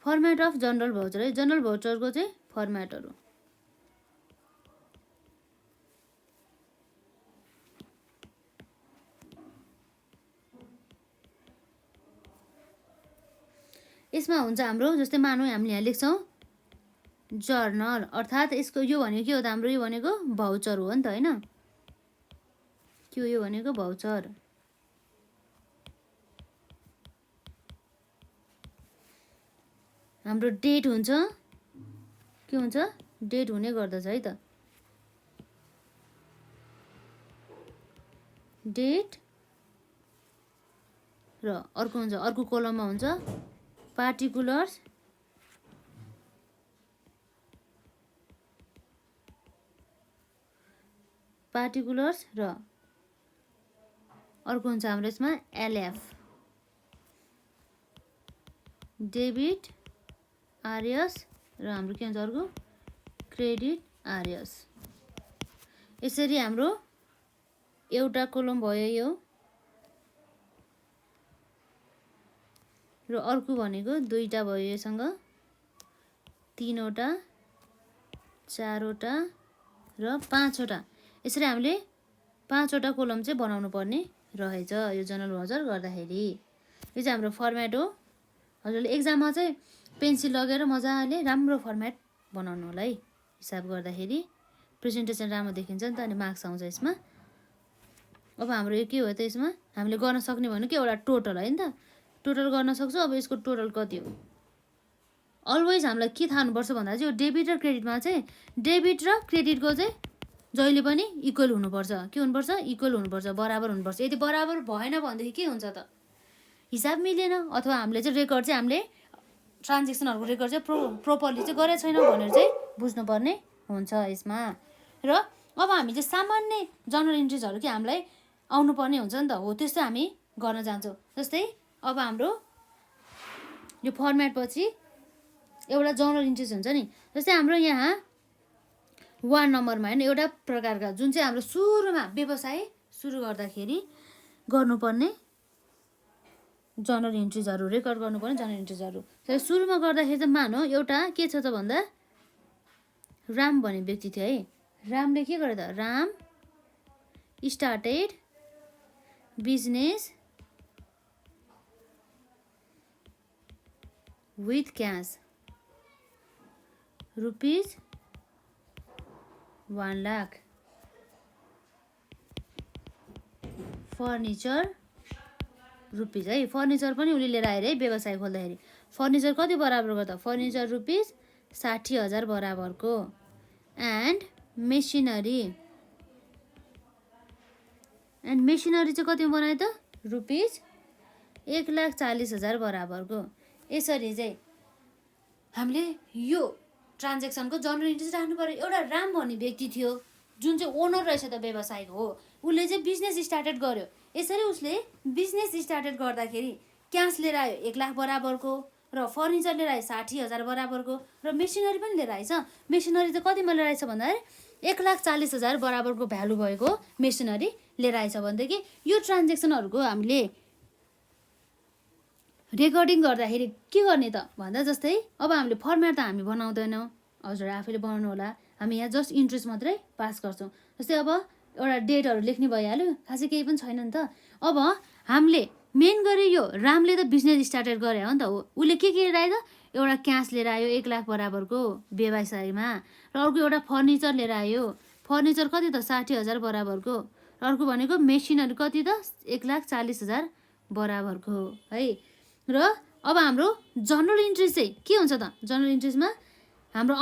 फर्मेट अफ जनरल भाउचर है, जनरल भाउचरको चाहिँ फर्मेटहरू यसमा हुन्छ हाम्रो। जस्तै मानौँ हामीले यहाँ लेख्छौँ जर्नल अर्थात् यसको यो भनेको के हो त हाम्रो यो भनेको भाउचर हो नि त होइन, के हो यो भनेको भाउचर। हाम्रो डेट हुन्छ के हुन्छ डेट हुने गर्दछ है त डेट। र अर्को हुन्छ अर्को कोलममा हुन्छ पार्टिकुलर्स र अर्को हुन्छ हाम्रो यसमा एलएफ डेबिट आरएस र हाम्रो के हुन्छ अर्को क्रेडिट आरएस। यसरी हाम्रो एउटा कोलम भयो यो र अर्को भनेको दुईटा भयो योसँग 3वटा 4वटा र 5वटा। यसरी हामीले 5वटा कोलम चाहिँ बनाउनु पर्ने रहेछ यो जनरल भाउचर गर्दाखेरि। यो चाहिँ हाम्रो फर्मेट हो। हजुरले एक्जाममा चाहिँ पेन्सिल लगेर मजाले राम्रो फर्मेट बनाउनु होला है, हिसाब गर्दाखेरि प्रेजेन्टेसन राम्रो देखिन्छ नि त अनि मार्क्स आउँछ यसमा। अब हाम्रो यो के हो त यसमा हामीले गर्न सक्ने भनेको एउटा टोटल है नि त, टोटल गर्न सक्छौँ। अब यसको टोटल कति हो अलवेज हामीलाई के थाहा हुनुपर्छ भन्दा चाहिँ यो डेबिट र क्रेडिटमा चाहिँ डेबिट र क्रेडिटको चाहिँ जहिले पनि इक्वल हुनुपर्छ। के हुनुपर्छ इक्वल हुनुपर्छ, बराबर हुनुपर्छ। यदि बराबर भएन भनेदेखि के हुन्छ त हिसाब मिलेन अथवा हामीले चाहिँ रेकर्ड चाहिँ हामीले ट्रान्जेक्सनहरूको रेकर्ड चाहिँ प्रोपरली चाहिँ गरेको छैन भनेर चाहिँ बुझ्नुपर्ने हुन्छ यसमा। र अब हामी चाहिँ सामान्य जर्नल इन्ट्रिजहरू के हामीलाई आउनुपर्ने हुन्छ नि त, हो त्यस्तो हामी गर्न जान्छौँ। जस्तै अब हाम्रो यो फर्मेट पछि एउटा जर्नल इन्ट्रिज हुन्छ नि, जस्तै हाम्रो यहाँ 1 नम्बरमा होइन एउटा प्रकारका जुन चाहिँ हाम्रो सुरुमा व्यवसाय सुरु गर्दाखेरि गर्नुपर्ने जर्नल इन्ट्रिजहरू, रेकर्ड गर्नुपर्ने जर्नल इन्ट्रिजहरू। तर सुरुमा गर्दाखेरि चाहिँ मानौ एउटा के छ त भन्दा राम भन्ने व्यक्ति थियो है। रामले के गर्यो त, Ram started business with cash rupees 1 lakh furniture rupees है। फर्निचर पनि उसले लिएर आएर है व्यवसाय खोल्दाखेरि। फर्निचर कति बराबरको त, फर्निचर रुपिज 60,000 बराबरको। एन्ड मेसिनरी चाहिँ कतिमा बनायो त, रुपिज 1,40,000 बराबरको। यसरी चाहिँ हामीले यो ट्रान्जेक्सनको जर्नल इन्ट्रिज राख्नु पर्यो। एउटा राम भन्ने व्यक्ति थियो जुन चाहिँ ओनर रहेछ त व्यवसायको हो, उसले चाहिँ बिजनेस स्टार्टेड गर्यो। यसरी उसले बिजनेस स्टार्टेड गर्दाखेरि क्यास लिएर आयो 1 लाख बराबरको र फर्निचर लिएर आयो 60,000 बराबरको र मेसिनरी पनि लिएर आएछ। मेसिनरी चाहिँ कतिमा लिएर आएछ भन्दाखेरि 1,40,000 बराबरको भ्यालु भएको मेसिनरी लिएर आएछ भनेदेखि यो ट्रान्जेक्सनहरूको हामीले रेकर्डिङ गर्दाखेरि के गर्ने त भन्दा, जस्तै अब हामीले फर्मेट त हामी बनाउँदैनौँ, हजुर आफैले बनाउनु होला, हामी यहाँ जस्ट इन्ट्रेस्ट मात्रै पास गर्छौँ। जस्तै अब एउटा डेटहरू लेख्ने भइहाल्यो, खासै केही पनि छैन नि त। अब हामीले मेन गरी यो रामले त बिजनेस स्टार्टेड गरे हो नि त, हो उसले के लिएर आयो त, एउटा क्यास लिएर आयो 1 लाख बराबरको व्यवसायमा, र अर्को एउटा फर्निचर लिएर आयो। फर्निचर कति त 60,000 बराबरको, र अर्को भनेको मेसिनहरू कति त 1,40,000 बराबरको है। र अब हाम्रो जर्नल इन्ट्रिज चाहिँ के हुन्छ त, जर्नल इन्ट्रिजमा हाम्रो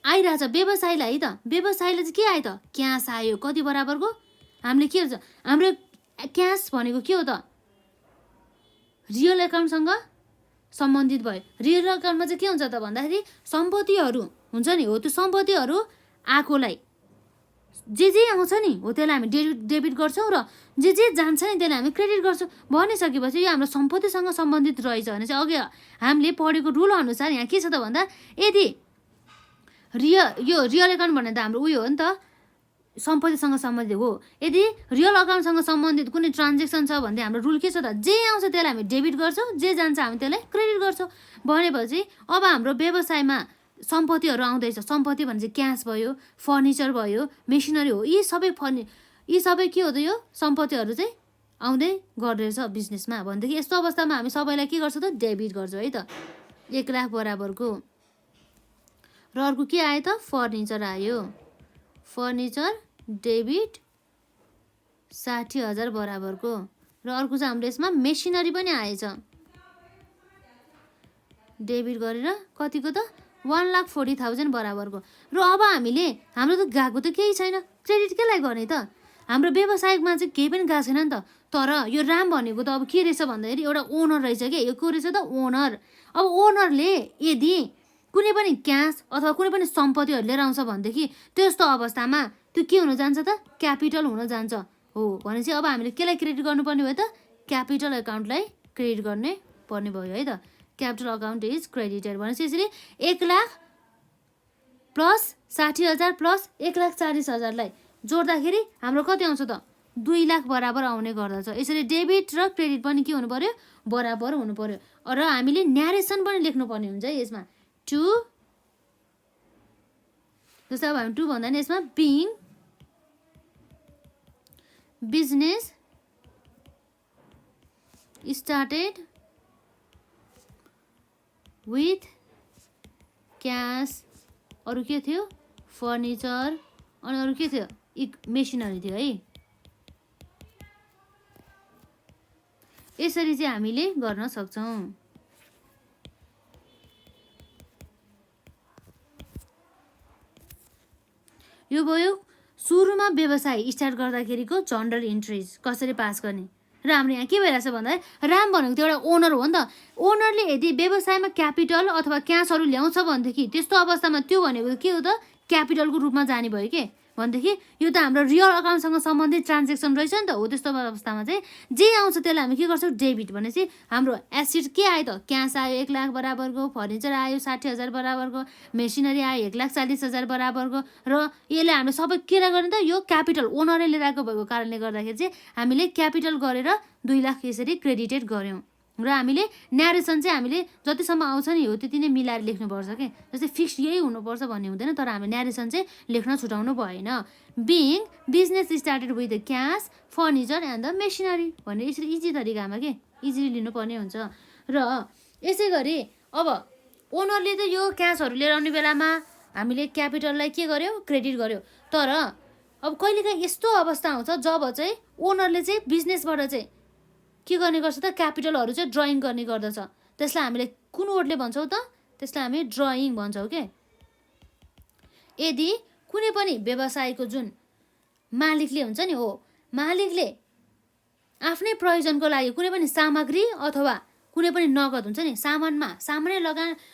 आइरहेछ व्यवसायलाई है त, व्यवसायलाई चाहिँ के आयो त, क्यास आयो कति बराबरको। हामीले के हुन्छ, हाम्रो क्यास भनेको के हो त, रियल एकाउन्टसँग सम्बन्धित भयो। रियल एकाउन्टमा चाहिँ के हुन्छ त भन्दाखेरि सम्पत्तिहरू हुन्छ नि, हो त्यो सम्पत्तिहरू आएकोलाई जे आउँछ नि हो त्यसलाई हामी डेबिट गर्छौँ र जे जान्छ नि त्यसलाई हामी क्रेडिट गर्छौँ। भनिसकेपछि यो हाम्रो सम्पत्तिसँग सम्बन्धित रहेछ भने चाहिँ अघि हामीले पढेको रुल अनुसार यहाँ के छ त भन्दा, यदि यो रियल एकाउन्ट भन्ने त हाम्रो उयो हो नि त, सम्पत्तिसँग सम्बन्धित हो। यदि रियल अकाउन्टसँग सम्बन्धित कुनै ट्रान्जेक्सन छ भने हाम्रो रुल के छ त, जे आउँछ त्यसलाई हामी डेबिट गर्छौँ, जे जान्छ हामी त्यसलाई क्रेडिट गर्छौँ। भनेपछि अब हाम्रो व्यवसायमा सम्पत्तिहरू आउँदैछ, सम्पत्ति भने चाहिँ क्यास भयो, फर्निचर भयो, मेसिनरी हो, यी सबै के हो त, यो सम्पत्तिहरू चाहिँ आउँदै गर्दैछ बिजनेसमा भनेदेखि यस्तो अवस्थामा हामी सबैलाई के गर्छौँ त, डेबिट गर्छौँ है त 1 लाख बराबरको। र अर्को के आयो त, फर्निचर आयो, फर्निचर डेबिट 60,000 बराबरको। र अर्को चाहिँ हाम्रो यसमा मेसिनरी पनि आएछ, डेबिट गरेर कतिको त 1,40,000 बराबरको। र अब हाम्रो त गएको त केही छैन, क्रेडिट केलाई गर्ने त, हाम्रो व्यवसायमा चाहिँ केही पनि गएको छैन नि त। तर यो राम भनेको त अब के रहेछ भन्दाखेरि एउटा ओनर रहेछ क्या, यो को रहेछ त, ओनर। अब ओनरले यदि कुनै पनि क्यास अथवा कुनै पनि सम्पत्तिहरू लिएर आउँछ भनेदेखि त्यस्तो अवस्थामा त्यो के हुन जान्छ त, क्यापिटल हुन जान्छ हो। भनेपछि अब हामीले केलाई क्रेडिट गर्नुपर्ने भयो त, क्यापिटल एकाउन्टलाई क्रेडिट गर्ने पर्ने भयो है त। क्यापिटल अकाउन्ट इज क्रेडिटेड भनेपछि यसरी 1 लाख प्लस 60,000 प्लस 1,40,000लाई जोड्दाखेरि हाम्रो कति आउँछ त, 2 लाख बराबर आउने गर्दछ। यसरी डेबिट र क्रेडिट पनि के हुनु पर्यो, बराबर हुनु पर्यो। र हामीले न्यारेसन पनि लेख्नुपर्ने हुन्छ है यसमा, टु जस्तै अब हामी 2 भन्दा नि यसमा being business started with cash, अरू के थियो, फर्निचर, अनि अरू के थियो, मेसिनरी थियो है। यसरी चाहिँ हामीले गर्न सक्छौँ। यो भयो सुरुमा व्यवसाय स्टार्ट गर्दाखेरिको जर्नल इन्ट्रिज कसरी पास गर्ने। र हाम्रो यहाँ के भइरहेछ भन्दा राम भनेको त एउटा ओनर हो नि त। ओनरले यदि व्यवसायमा क्यापिटल अथवा क्यासहरू ल्याउँछ भनेदेखि त्यस्तो अवस्थामा त्यो भनेको के हो त, क्यापिटलको रूपमा जाने भयो के भनेदेखि यो त हाम्रो रियल अकाउन्टसँग सम्बन्धित ट्रान्जेक्सन रहेछ नि त हो। त्यस्तो अवस्थामा चाहिँ जे आउँछ त्यसलाई हामी के गर्छौँ, डेबिट। भनेपछि हाम्रो एसेट के आयो त, क्यास आयो 1 लाख बराबरको, फर्निचर आयो 60,000 बराबरको, मेसिनरी आयो 1,40,000 बराबरको, र यसले हामीले सबै के गर्ने त, यो क्यापिटल ओनरले लिएर आएको भएको कारणले गर्दाखेरि चाहिँ हामीले क्यापिटल गरेर 2 लाख यसरी क्रेडिटेड गऱ्यौँ। र हामीले न्यारेसन चाहिँ हामीले जतिसम्म आउँछ नि हो त्यति नै मिलाएर लेख्नुपर्छ के, जस्तै फिक्स यही हुनुपर्छ भन्ने हुँदैन। तर हामीले न्यारेसन चाहिँ लेख्न छुटाउनु भएन। Being business started with the cash, furniture and the machinery भन्ने यसरी इजी तरिकामा के इजिली लिनुपर्ने हुन्छ। र यसै गरी अब ओनरले त यो क्यासहरू लिएर आउने बेलामा हामीले क्यापिटललाई के गर्यो, क्रेडिट गर्यो। तर अब कहिलेकाहीँ यस्तो अवस्था आउँछ जब चाहिँ ओनरले चाहिँ बिजनेसबाट चाहिँ के गर्ने गर्छ त, क्यापिटलहरू चाहिँ ड्रइङ गर्ने गर्दछ। त्यसलाई हामीले कुन वर्डले भन्छौँ त, त्यसलाई हामी ड्रइङ भन्छौँ के। यदि कुनै पनि व्यवसायको जुन मालिकले हुन्छ नि हो, मालिकले आफ्नै प्रयोजनको लागि कुनै पनि सामग्री अथवा कुनै पनि नगद हुन्छ नि, सामानै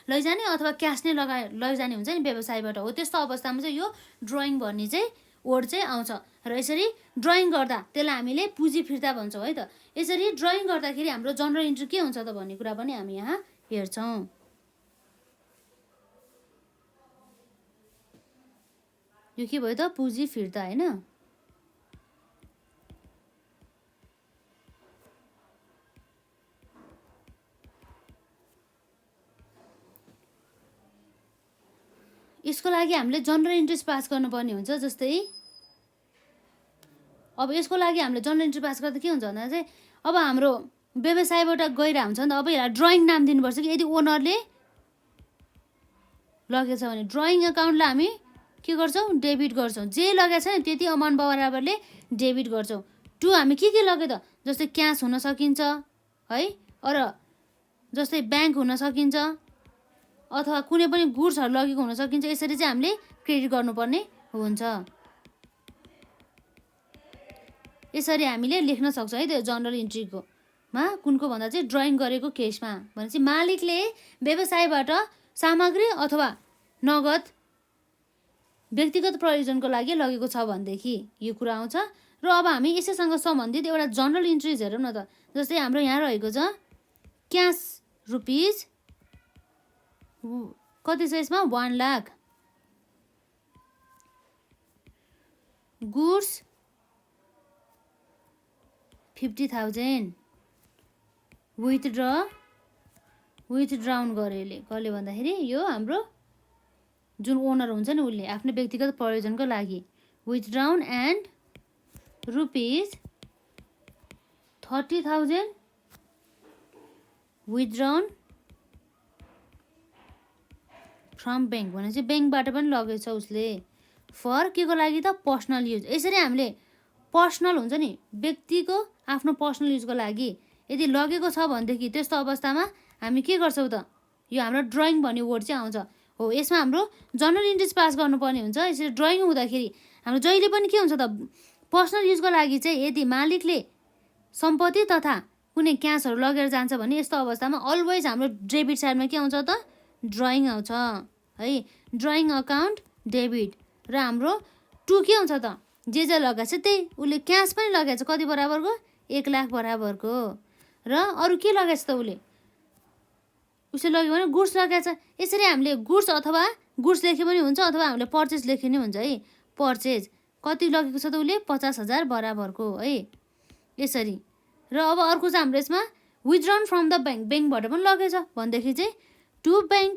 लैजाने अथवा क्यास नै लैजाने हुन्छ नि व्यवसायबाट हो, त्यस्तो अवस्थामा चाहिँ यो ड्रइङ भन्ने चाहिँ वर्ड चाहिँ आउँछ। र यसरी ड्रइङ गर्दा त्यसलाई हामीले पुँजी फिर्ता भन्छौँ है त। यसरी ड्रइङ गर्दाखेरि हाम्रो जनरल इन्ट्री के हुन्छ त भन्ने कुरा पनि हामी यहाँ हेर्छौँ। यो के भयो त, पुँजी फिर्ता होइन। यसको लागि हामीले जनरल इन्ट्रेस्ट पास गर्नुपर्ने हुन्छ। जस्तै अब यसको लागि हामीले जनरल इन्ट्री पास गर्दा के हुन्छ भन्दा चाहिँ अब हाम्रो व्यवसायबाट गइरहेको हुन्छ नि त, अब यसलाई ड्रइङ नाम दिनुपर्छ कि। यदि ओनरले लगेछ भने ड्रइङ अकाउन्टलाई हामी के गर्छौँ, डेबिट गर्छौँ। जे लगेको छ नि त्यति अमाउन्ट बराबरले डेबिट गर्छौँ। टु हामी के लग्यो त, जस्तै क्यास हुन सकिन्छ है, र जस्तै ब्याङ्क हुन सकिन्छ अथवा कुनै पनि गुड्सहरू लगेको हुन सकिन्छ। यसरी चाहिँ हामीले क्रेडिट गर्नुपर्ने हुन्छ। यसरी हामीले लेख्न सक्छौँ है त्यो जनरल इन्ट्रीको मा कुनको भन्दा चाहिँ ड्रइङ गरेको केसमा भनेपछि मालिकले व्यवसायबाट सामग्री अथवा नगद व्यक्तिगत प्रयोजनको लागि लगेको छ भनेदेखि यो कुरा आउँछ। र अब हामी यसैसँग सम्बन्धित एउटा जनरल इन्ट्रिज हेरौँ न त। जस्तै हाम्रो यहाँ रहेको छ क्यास रुपिज कति छ यसमा, 1 लाख, गुड्स 50,000, विथड्राउन गऱ्यो यसले, कसले भन्दाखेरि यो हाम्रो जुन ओनर हुन्छ नि उसले आफ्नो व्यक्तिगत प्रयोजनको लागि। विथड्राउन एन्ड रुपिज 30,000 विथड्राउन फ्रम ब्याङ्क भनेपछि ब्याङ्कबाट पनि लगेछ उसले फर के को लागि त, पर्सनल युज। यसरी हामीले पर्सनल हुन्छ नि व्यक्तिको आफ्नो पर्सनल युजको लागि यदि लगेको छ भनेदेखि त्यस्तो अवस्थामा हामी के गर्छौँ त, यो हाम्रो ड्रइङ भन्ने वर्ड चाहिँ आउँछ हो। यसमा हाम्रो जनरल इन्ट्रेस्ट पास गर्नुपर्ने हुन्छ। यसरी ड्रइङ हुँदाखेरि हाम्रो जहिले पनि के हुन्छ त, पर्सनल युजको लागि चाहिँ यदि मालिकले सम्पत्ति तथा कुनै क्यासहरू लगेर जान्छ भने यस्तो अवस्थामा अलवेज हाम्रो डेबिट साइडमा के आउँछ त, ड्रइङ आउँछ है, ड्रइङ अकाउन्ट डेबिट। र हाम्रो टु के हुन्छ त, जे लगाएको छ त्यही उसले क्यास पनि लगाएको छ कति बराबरको, 1 लाख बराबरको। र अरू के लगाएको छ त उसले लग्यो भने गुड्स लगाएको छ। यसरी हामीले गुड्स अथवा गुड्स लेखे पनि हुन्छ अथवा हामीले पर्चेज लेखे नि हुन्छ है। पर्चेज कति लगेको छ त उसले, 50,000 बराबरको है यसरी। र अब अर्को चाहिँ हाम्रो यसमा विथड्राउन फ्रम द ब्याङ्क, ब्याङ्कबाट पनि लगेछ भनेदेखि चाहिँ टु ब्याङ्क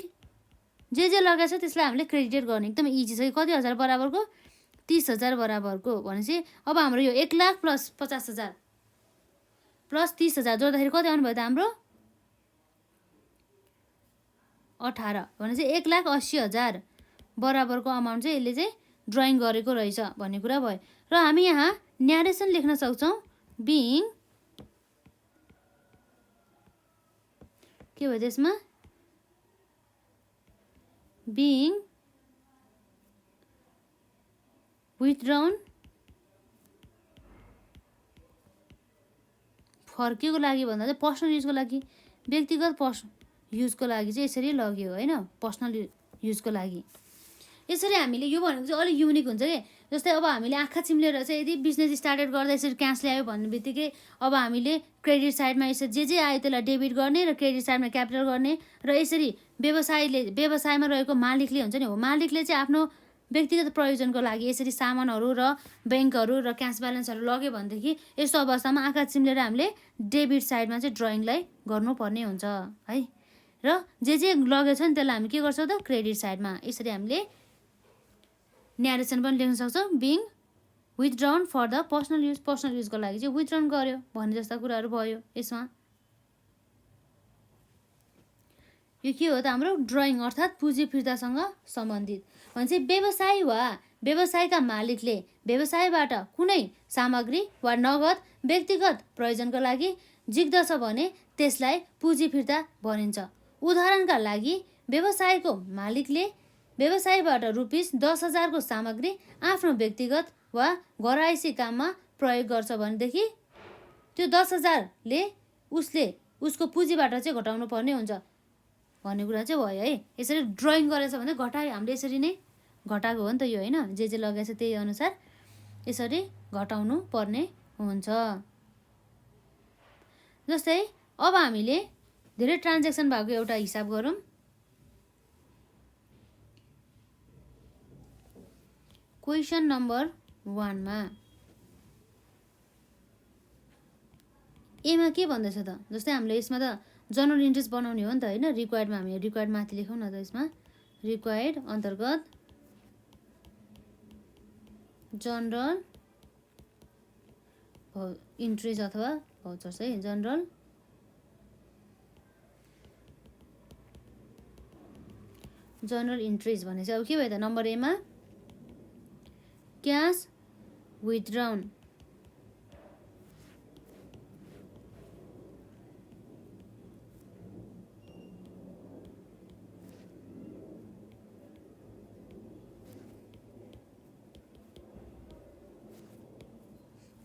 जे लगाएको छ त्यसलाई हामीले क्रेडिटेड गर्ने एकदम इजी छ। कति हजार बराबरको, 30,000 बराबरको भनेपछि अब हाम्रो यो 1 लाख प्लस 50,000 प्लस 30,000 जोड्दाखेरि कति आउनु भयो त हाम्रो 18 भनेपछि 1,80,000 बराबरको अमाउन्ट चाहिँ यसले चाहिँ ड्रइङ गरेको रहेछ भन्ने कुरा भयो। र हामी यहाँ न्यारेसन लेख्न सक्छौँ बिङ के भयो त्यसमा, बिङ विथड्राउन फर के को लागि भन्दा चाहिँ पर्सनल युजको लागि, व्यक्तिगत युजको लागि चाहिँ यसरी लग्यो होइन, पर्सनल युजको लागि। यसरी हामीले यो भनेको चाहिँ अलिक युनिक हुन्छ कि। जस्तै अब हामीले आँखा चिम्लेर चाहिँ यदि बिजनेस स्टार्टेड गर्दा यसरी क्यास ल्यायो भन्ने बित्तिकै अब हामीले क्रेडिट साइडमा यसरी जे आयो त्यसलाई डेबिट गर्ने र क्रेडिट साइडमा क्यापिटल गर्ने, र यसरी व्यवसायमा रहेको मालिकले हुन्छ नि, हो मालिकले चाहिँ आफ्नो व्यक्तिगत प्रयोजनको लागि यसरी सामानहरू र ब्याङ्कहरू र क्यास ब्यालेन्सहरू लग्यो भनेदेखि यस्तो अवस्थामा आँखा चिम्लेर हामीले डेबिट साइडमा चाहिँ ड्रइङलाई गर्नुपर्ने हुन्छ है। र जे लगेको छ नि त्यसलाई हामी के गर्छौँ त क्रेडिट साइडमा यसरी हामीले न्यारेसन पनि लेख्न सक्छौँ। बिङ विथड्राउन फर द पर्सनल युजको लागि चाहिँ विथड्राउन गर्यो भन्ने जस्ता कुराहरू भयो यसमा। यो के हो त हाम्रो ड्रइङ अर्थात् पुँजी फिर्तासँग सम्बन्धित। भने व्यवसाय वा व्यवसायका मालिकले व्यवसायबाट कुनै सामग्री वा नगद व्यक्तिगत प्रयोजनका लागि झिक्दछ भने त्यसलाई पुँजी फिर्ता भनिन्छ। उदाहरणका लागि व्यवसायको मालिकले व्यवसायबाट ₹10,000 को सामग्री आफ्नो व्यक्तिगत वा घरआइसी काममा प्रयोग गर्छ भनेदेखि त्यो 10,000ले उसको पुँजीबाट चाहिँ घटाउनु पर्ने हुन्छ भन्ने कुरा चाहिँ भयो है। यसरी ड्रइङ गरेछ भने घटायो, हामीले यसरी नै घटाएको हो नि त यो होइन, जे लगाएछ त्यही अनुसार यसरी घटाउनु पर्ने हुन्छ। जस्तै अब हामीले धेरै ट्रान्ज्याक्सन भएको एउटा हिसाब गरौँ। क्वेसन नम्बर 1 मा एमा के भन्दैछ त, जस्तै हामीले यसमा त जनरल इन्ट्रेस्ट बनाउने हो नि त होइन। रिक्वायर्डमा हामी रिक्वायर्ड माथि लेखौँ न त, यसमा रिक्वायर्ड अन्तर्गत जनरल इन्ट्रेस्ट अथवा भाउचर्स है। जनरल इन्ट्रेस्ट भने चाहिँ अब के भयो त, नम्बर एमा क्यास विथड्राउन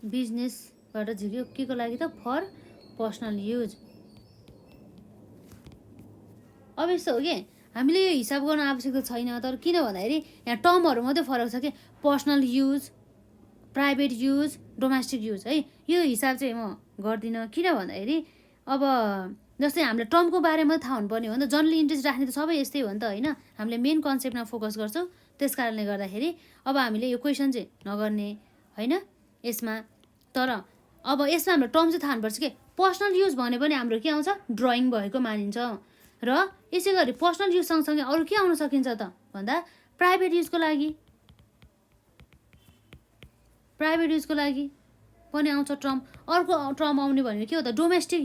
बिजनेसबाट झिक्यो के को लागि त फर पर्सनल युज। अब यस्तो हो कि हामीले यो हिसाब गर्न आवश्यकता छैन, तर किन भन्दाखेरि यहाँ टर्महरू मात्रै फरक छ कि personal use, private use, domestic use है। यो हिसाब चाहिँ म गर्दिनँ किन भन्दाखेरि अब जस्तै हामीले टर्मको बारेमा थाहा हुनुपर्ने हो नि त। जनरल इन्ट्रेस्ट राख्ने त सबै यस्तै हो नि त होइन, हामीले मेन कन्सेप्टमा फोकस गर्छौँ। त्यस कारणले गर्दाखेरि अब हामीले यो क्वेसन चाहिँ नगर्ने होइन यसमा। तर अब यसमा हाम्रो टर्म चाहिँ थाहा हुनुपर्छ कि पर्सनल युज भने पनि हाम्रो के आउँछ ड्रइङ भएको मानिन्छ। र यसै गरी पर्सनल युज सँगसँगै अरू के आउन सकिन्छ त भन्दा प्राइभेट युजको लागि पनि आउँछ टर्म। अर्को टर्म आउने भनेको के हो त डोमेस्टिक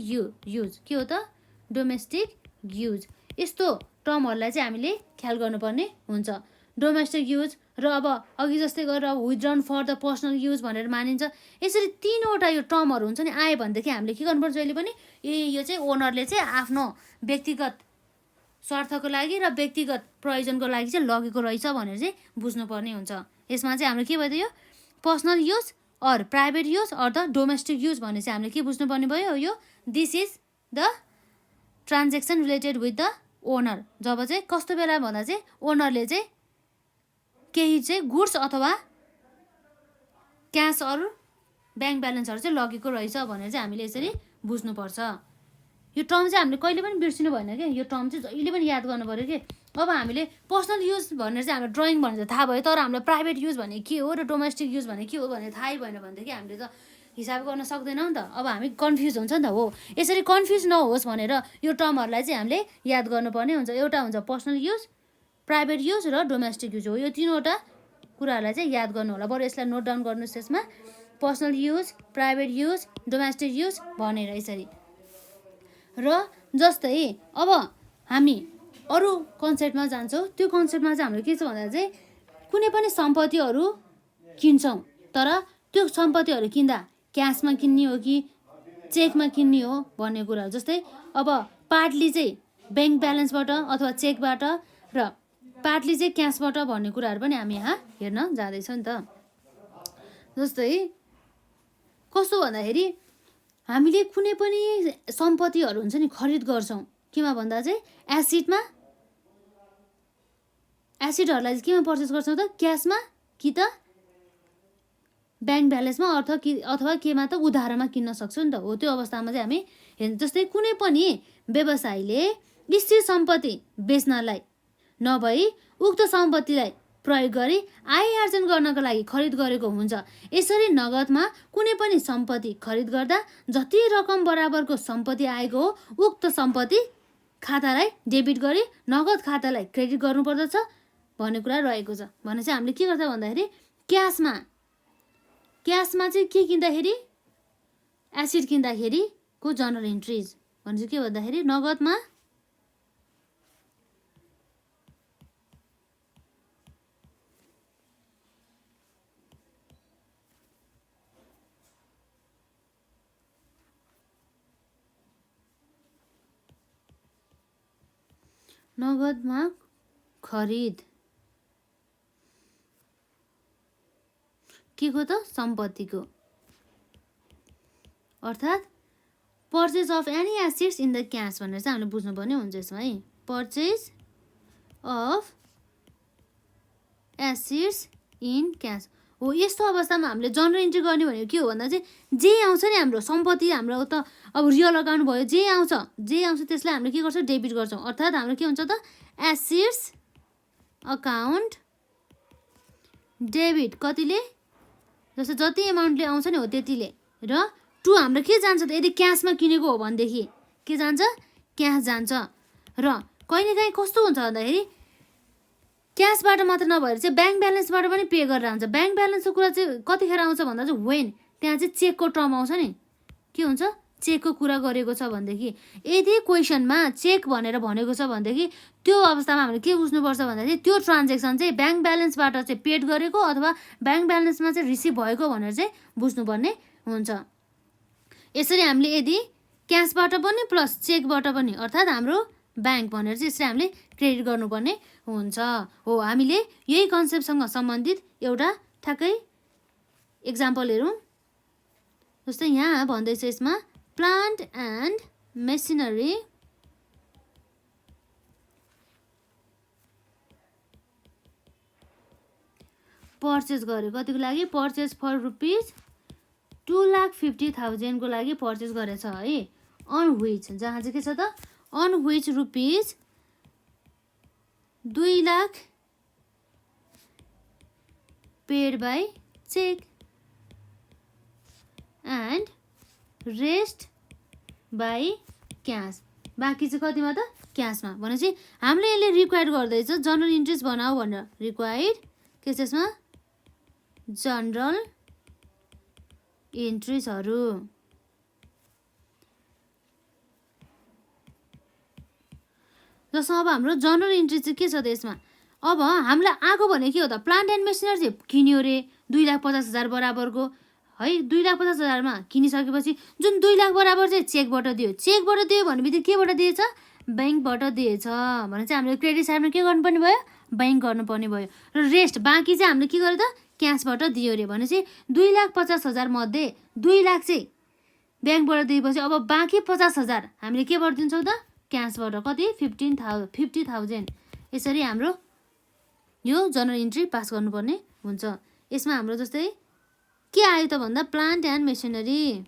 युज। के हो त डोमेस्टिक युज। यस्तो टर्महरूलाई चाहिँ हामीले ख्याल गर्नुपर्ने हुन्छ। डोमेस्टिक युज र अब अघि जस्तै गरेर विथड्राउन फर द पर्सनल युज भनेर मानिन्छ। यसरी 3वटा यो टर्महरू हुन्छ नि आयो भनेदेखि हामीले के गर्नुपर्छ, जहिले पनि यो चाहिँ ओनरले चाहिँ आफ्नो व्यक्तिगत स्वार्थको लागि र व्यक्तिगत प्रयोजनको लागि चाहिँ लगेको रहेछ भनेर चाहिँ बुझ्नुपर्ने हुन्छ। यसमा चाहिँ हाम्रो के भयो त यो personal use or private use or the domestic use भने चाहिँ हामीले के बुझ्नुपर्ने भयो, यो this is the transaction related with the owner. जब चाहिँ कस्तो बेला भन्दा चाहिँ ओनरले चाहिँ केही चाहिँ गुड्स अथवा क्यास अरू ब्याङ्क ब्यालेन्सहरू चाहिँ लगेको रहेछ भनेर चाहिँ हामीले यसरी बुझ्नुपर्छ। यो टर्म चाहिँ हामीले कहिले पनि बिर्सिनु भएन कि, यो टर्म चाहिँ जहिले पनि याद गर्नु पऱ्यो कि। अब हामीले पर्सनल युज भनेर चाहिँ हाम्रो ड्रइङ भनेर थाहा भयो, तर हामीलाई प्राइभेट युज भने के हो र डोमेस्टिक युज भने के हो भनेर थाहै भएन भनेदेखि हामीले त हिसाब गर्न सक्दैनौँ नि त। अब हामी कन्फ्युज हुन्छ नि त। हो यसरी कन्फ्युज नहोस् भनेर यो टर्महरूलाई चाहिँ हामीले याद गर्नुपर्ने हुन्छ। एउटा हुन्छ पर्सनल युज, प्राइभेट युज र डोमेस्टिक युज हो। यो 3वटा कुराहरूलाई चाहिँ याद गर्नु होला। बरु यसलाई नोट डाउन गर्नुहोस् यसमा personal use, private use, domestic use भनेर यसरी। र जस्तै अब हामी अरू कन्सेप्टमा जान्छौँ। त्यो कन्सेप्टमा चाहिँ हाम्रो के छ भन्दा चाहिँ कुनै पनि सम्पत्तिहरू किन्छौँ, तर त्यो सम्पत्तिहरू किन्दा क्यासमा किन्ने हो कि चेकमा किन्ने हो भन्ने कुरा। जस्तै अब पार्टली चाहिँ ब्याङ्क ब्यालेन्सबाट अथवा चेकबाट र पार्टली चाहिँ क्यासबाट भन्ने कुराहरू पनि हामी यहाँ हेर्न जाँदैछौँ नि त। जस्तै कस्तो भन्दाखेरि हामीले कुनै पनि सम्पत्तिहरू हुन्छ नि खरिद गर्छौँ केमा भन्दा चाहिँ एसिडहरूलाई चाहिँ केमा पर्चेस गर्छौँ त क्यासमा कि त ब्याङ्क ब्यालेन्समा अथवा केमा त उधारमा किन्न सक्छौँ नि त। हो त्यो अवस्थामा चाहिँ हामी हेर्नु जस्तै कुनै पनि व्यवसायीले स्थिर सम्पत्ति बेच्नलाई नभई उक्त सम्पत्तिलाई प्रयोग गरी आय आर्जन गर्नको लागि खरिद गरेको हुन्छ। यसरी नगदमा कुनै पनि सम्पत्ति खरिद गर्दा जति रकम बराबरको सम्पत्ति आएको हो उक्त सम्पत्ति खातालाई डेबिट गरी नगद खातालाई क्रेडिट गर्नुपर्दछ भन्ने कुरा रहेको छ। भने चाहिँ हामीले के गर्छ भन्दाखेरि क्यासमा चाहिँ के किन्दाखेरि एसिड किन्दाखेरिको जर्नल इन्ट्रिज भने चाहिँ के भन्दाखेरि नगदमा खरिद के को त सम्पत्तिको अर्थात् purchase of any acids in the cash भनेर चाहिँ हामीले बुझ्नुपर्ने हुन्छ यसमा है। Purchase of acids in cash हो। यस्तो अवस्थामा हामीले जर्नल इन्ट्री गर्ने भनेको के हो भन्दा चाहिँ जे आउँछ नि हाम्रो सम्पत्ति हाम्रो त अब रियल अकाउन्ट भयो जे आउँछ त्यसलाई हामीले के गर्छौँ डेबिट गर्छौँ। अर्थात् हाम्रो के हुन्छ त एसिड्स अकाउन्ट डेबिट कतिले जस्तो जति एमाउन्टले आउँछ नि हो त्यतिले र टु हाम्रो के जान्छ त यदि क्यासमा किनेको हो भनेदेखि के जान्छ क्यास जान्छ। र कहिलेकाहीँ कस्तो हुन्छ भन्दाखेरि क्यासबाट मात्र नभएर चाहिँ ब्याङ्क ब्यालेन्सबाट पनि पे गरेर आउँछ। ब्याङ्क ब्यालेन्सको कुरा चाहिँ कतिखेर आउँछ भन्दा चाहिँ वेन त्यहाँ चाहिँ चेकको टर्म आउँछ नि के हुन्छ चेकको कुरा गरेको छ भनेदेखि यदि क्वेसनमा चेक भनेर भनेको छ भनेदेखि त्यो अवस्थामा हामीले के बुझ्नुपर्छ भन्दाखेरि त्यो ट्रान्जेक्सन चाहिँ ब्याङ्क ब्यालेन्सबाट चाहिँ पेड गरेको अथवा ब्याङ्क ब्यालेन्समा चाहिँ रिसिभ भएको भनेर चाहिँ बुझ्नुपर्ने हुन्छ। यसरी हामीले यदि क्यासबाट पनि प्लस चेकबाट पनि अर्थात् हाम्रो ब्याङ्क भनेर चाहिँ यसरी हामीले क्रेडिट गर्नुपर्ने हुन्छ। हो हामीले यही कन्सेप्टसँग सम्बन्धित एउटा ठ्याक्कै एक्जाम्पल हेरौँ। जस्तै यहाँ भन्दैछ यसमा प्लान्ट एन्ड मेसिनरी पर्चेस गर्यो कतिको लागि पर्चेस फर रुपिज 2,50,000 को लागि पर्चेस गरेछ है। अन व्हिच जहाँ चाहिँ के छ त on which rupees 2 lakh paid by cheque and rest by cash बाँकी चाहिँ कतिमा त क्यासमा। भनेपछि हामीले यसले रिक्वायर्ड गर्दैछ जर्नल इन्ट्रिज बनाऊ भनेर रिक्वायर्ड के छ यसमा जनरल इन्ट्रिजहरू। जसमा अब हाम्रो जनरल इन्ट्री चाहिँ के छ त यसमा अब हामीलाई आएको भने के हो त प्लान्ट एन्ड मेसिनरी चाहिँ किन्यो रे 2,50,000 बराबरको है। 2,50,000मा किनिसकेपछि जुन 2 लाख बराबर चाहिँ चेकबाट दियो भने बित्तिकै केबाट दिएछ ब्याङ्कबाट दिएछ भने चाहिँ हामीले क्रेडिट साइडमा के गर्नुपर्ने भयो ब्याङ्क गर्नुपर्ने भयो। र रेस्ट बाँकी चाहिँ हामीले के गर्यो त क्यासबाट दियो रे भनेपछि 2,50,000 मध्ये 2 लाख चाहिँ ब्याङ्कबाट दिएपछि अब बाँकी 50,000 हामीले केबाट दिन्छौँ त क्यासबाट कति 50,000। यसरी हाम्रो यो जर्नल इन्ट्री पास गर्नुपर्ने हुन्छ। यसमा हाम्रो जस्तै के आयो त भन्दा प्लान्ट एन्ड मेसिनरी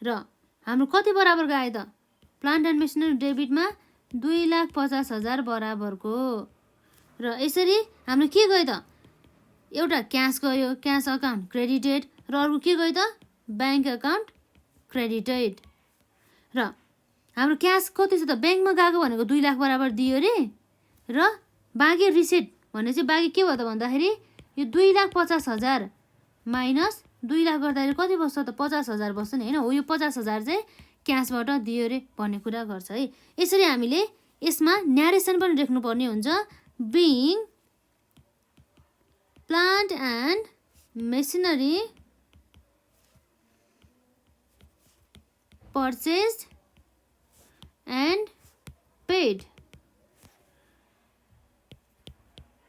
र हाम्रो कति बराबरको आयो त प्लान्ट एन्ड मेसिनरी डेबिटमा 2,50,000 बराबरको। र यसरी हाम्रो के गयो त एउटा क्यास गयो क्यास अकाउन्ट क्रेडिटेड र अर्को के गयो त ब्याङ्क अकाउन्ट क्रेडिटेड। र हाम्रो क्यास कति छ त ब्याङ्कमा गएको भनेको 2 लाख बराबर दियो रे र बाँकी रिसिट भने चाहिँ बाँकी के भयो त भन्दाखेरि यो 2,50,000 माइनस 2 लाख गर्दाखेरि कति बस्छ त 50,000 बस्छ नि होइन। हो यो 50,000 चाहिँ क्यासबाट दियो रे भन्ने कुरा गर्छ है। यसरी हामीले यसमा न्यारेसन पनि लेख्नुपर्ने हुन्छ being plant and machinery purchased and paid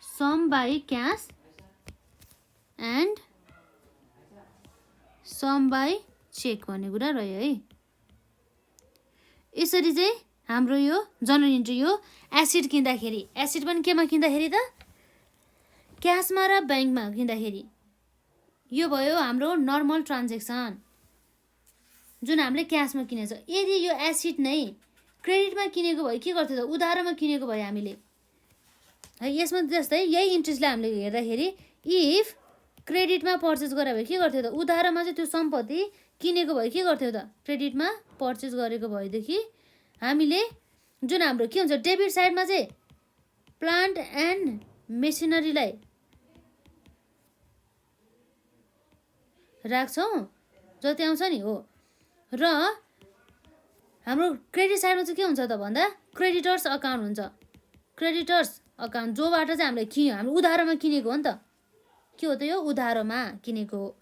some by cash and some by cheque भन्ने कुरा रह्यो है। यसरी चाहिँ हाम्रो यो जनरल इन्ट्री यो एसिड किन्दाखेरि, एसिड पनि केमा किन्दाखेरि त क्यासमा र ब्याङ्कमा किन्दाखेरि यो भयो हाम्रो नर्मल ट्रान्जेक्सन जुन हामीले क्यासमा किनेछ। यदि यो एसिड नै क्रेडिटमा किनेको भए के गर्थ्यो त, उधारोमा किनेको भए हामीले है। यसमा जस्तै यही इन्ट्रेस्टलाई हामीले हेर्दाखेरि इफ क्रेडिटमा पर्चेस गरे भए के गर्थ्यो त, उधारोमा चाहिँ त्यो सम्पत्ति किनेको भए के गर्थ्यो त, क्रेडिटमा पर्चेस गरेको भएदेखि हामीले जुन हाम्रो के हुन्छ डेबिट साइडमा चाहिँ प्लान्ट एन्ड मेसिनरीलाई राख्छौँ जति आउँछ नि हो, र हाम्रो क्रेडिट साइडमा चाहिँ के हुन्छ त भन्दा क्रेडिटर्स अकाउन्ट हुन्छ। क्रेडिटर्स अकाउन्ट जोबाट चाहिँ हामीले किन्यो, हाम्रो उधारोमा किनेको हो नि त, के हो त यो उधारोमा किनेको हो।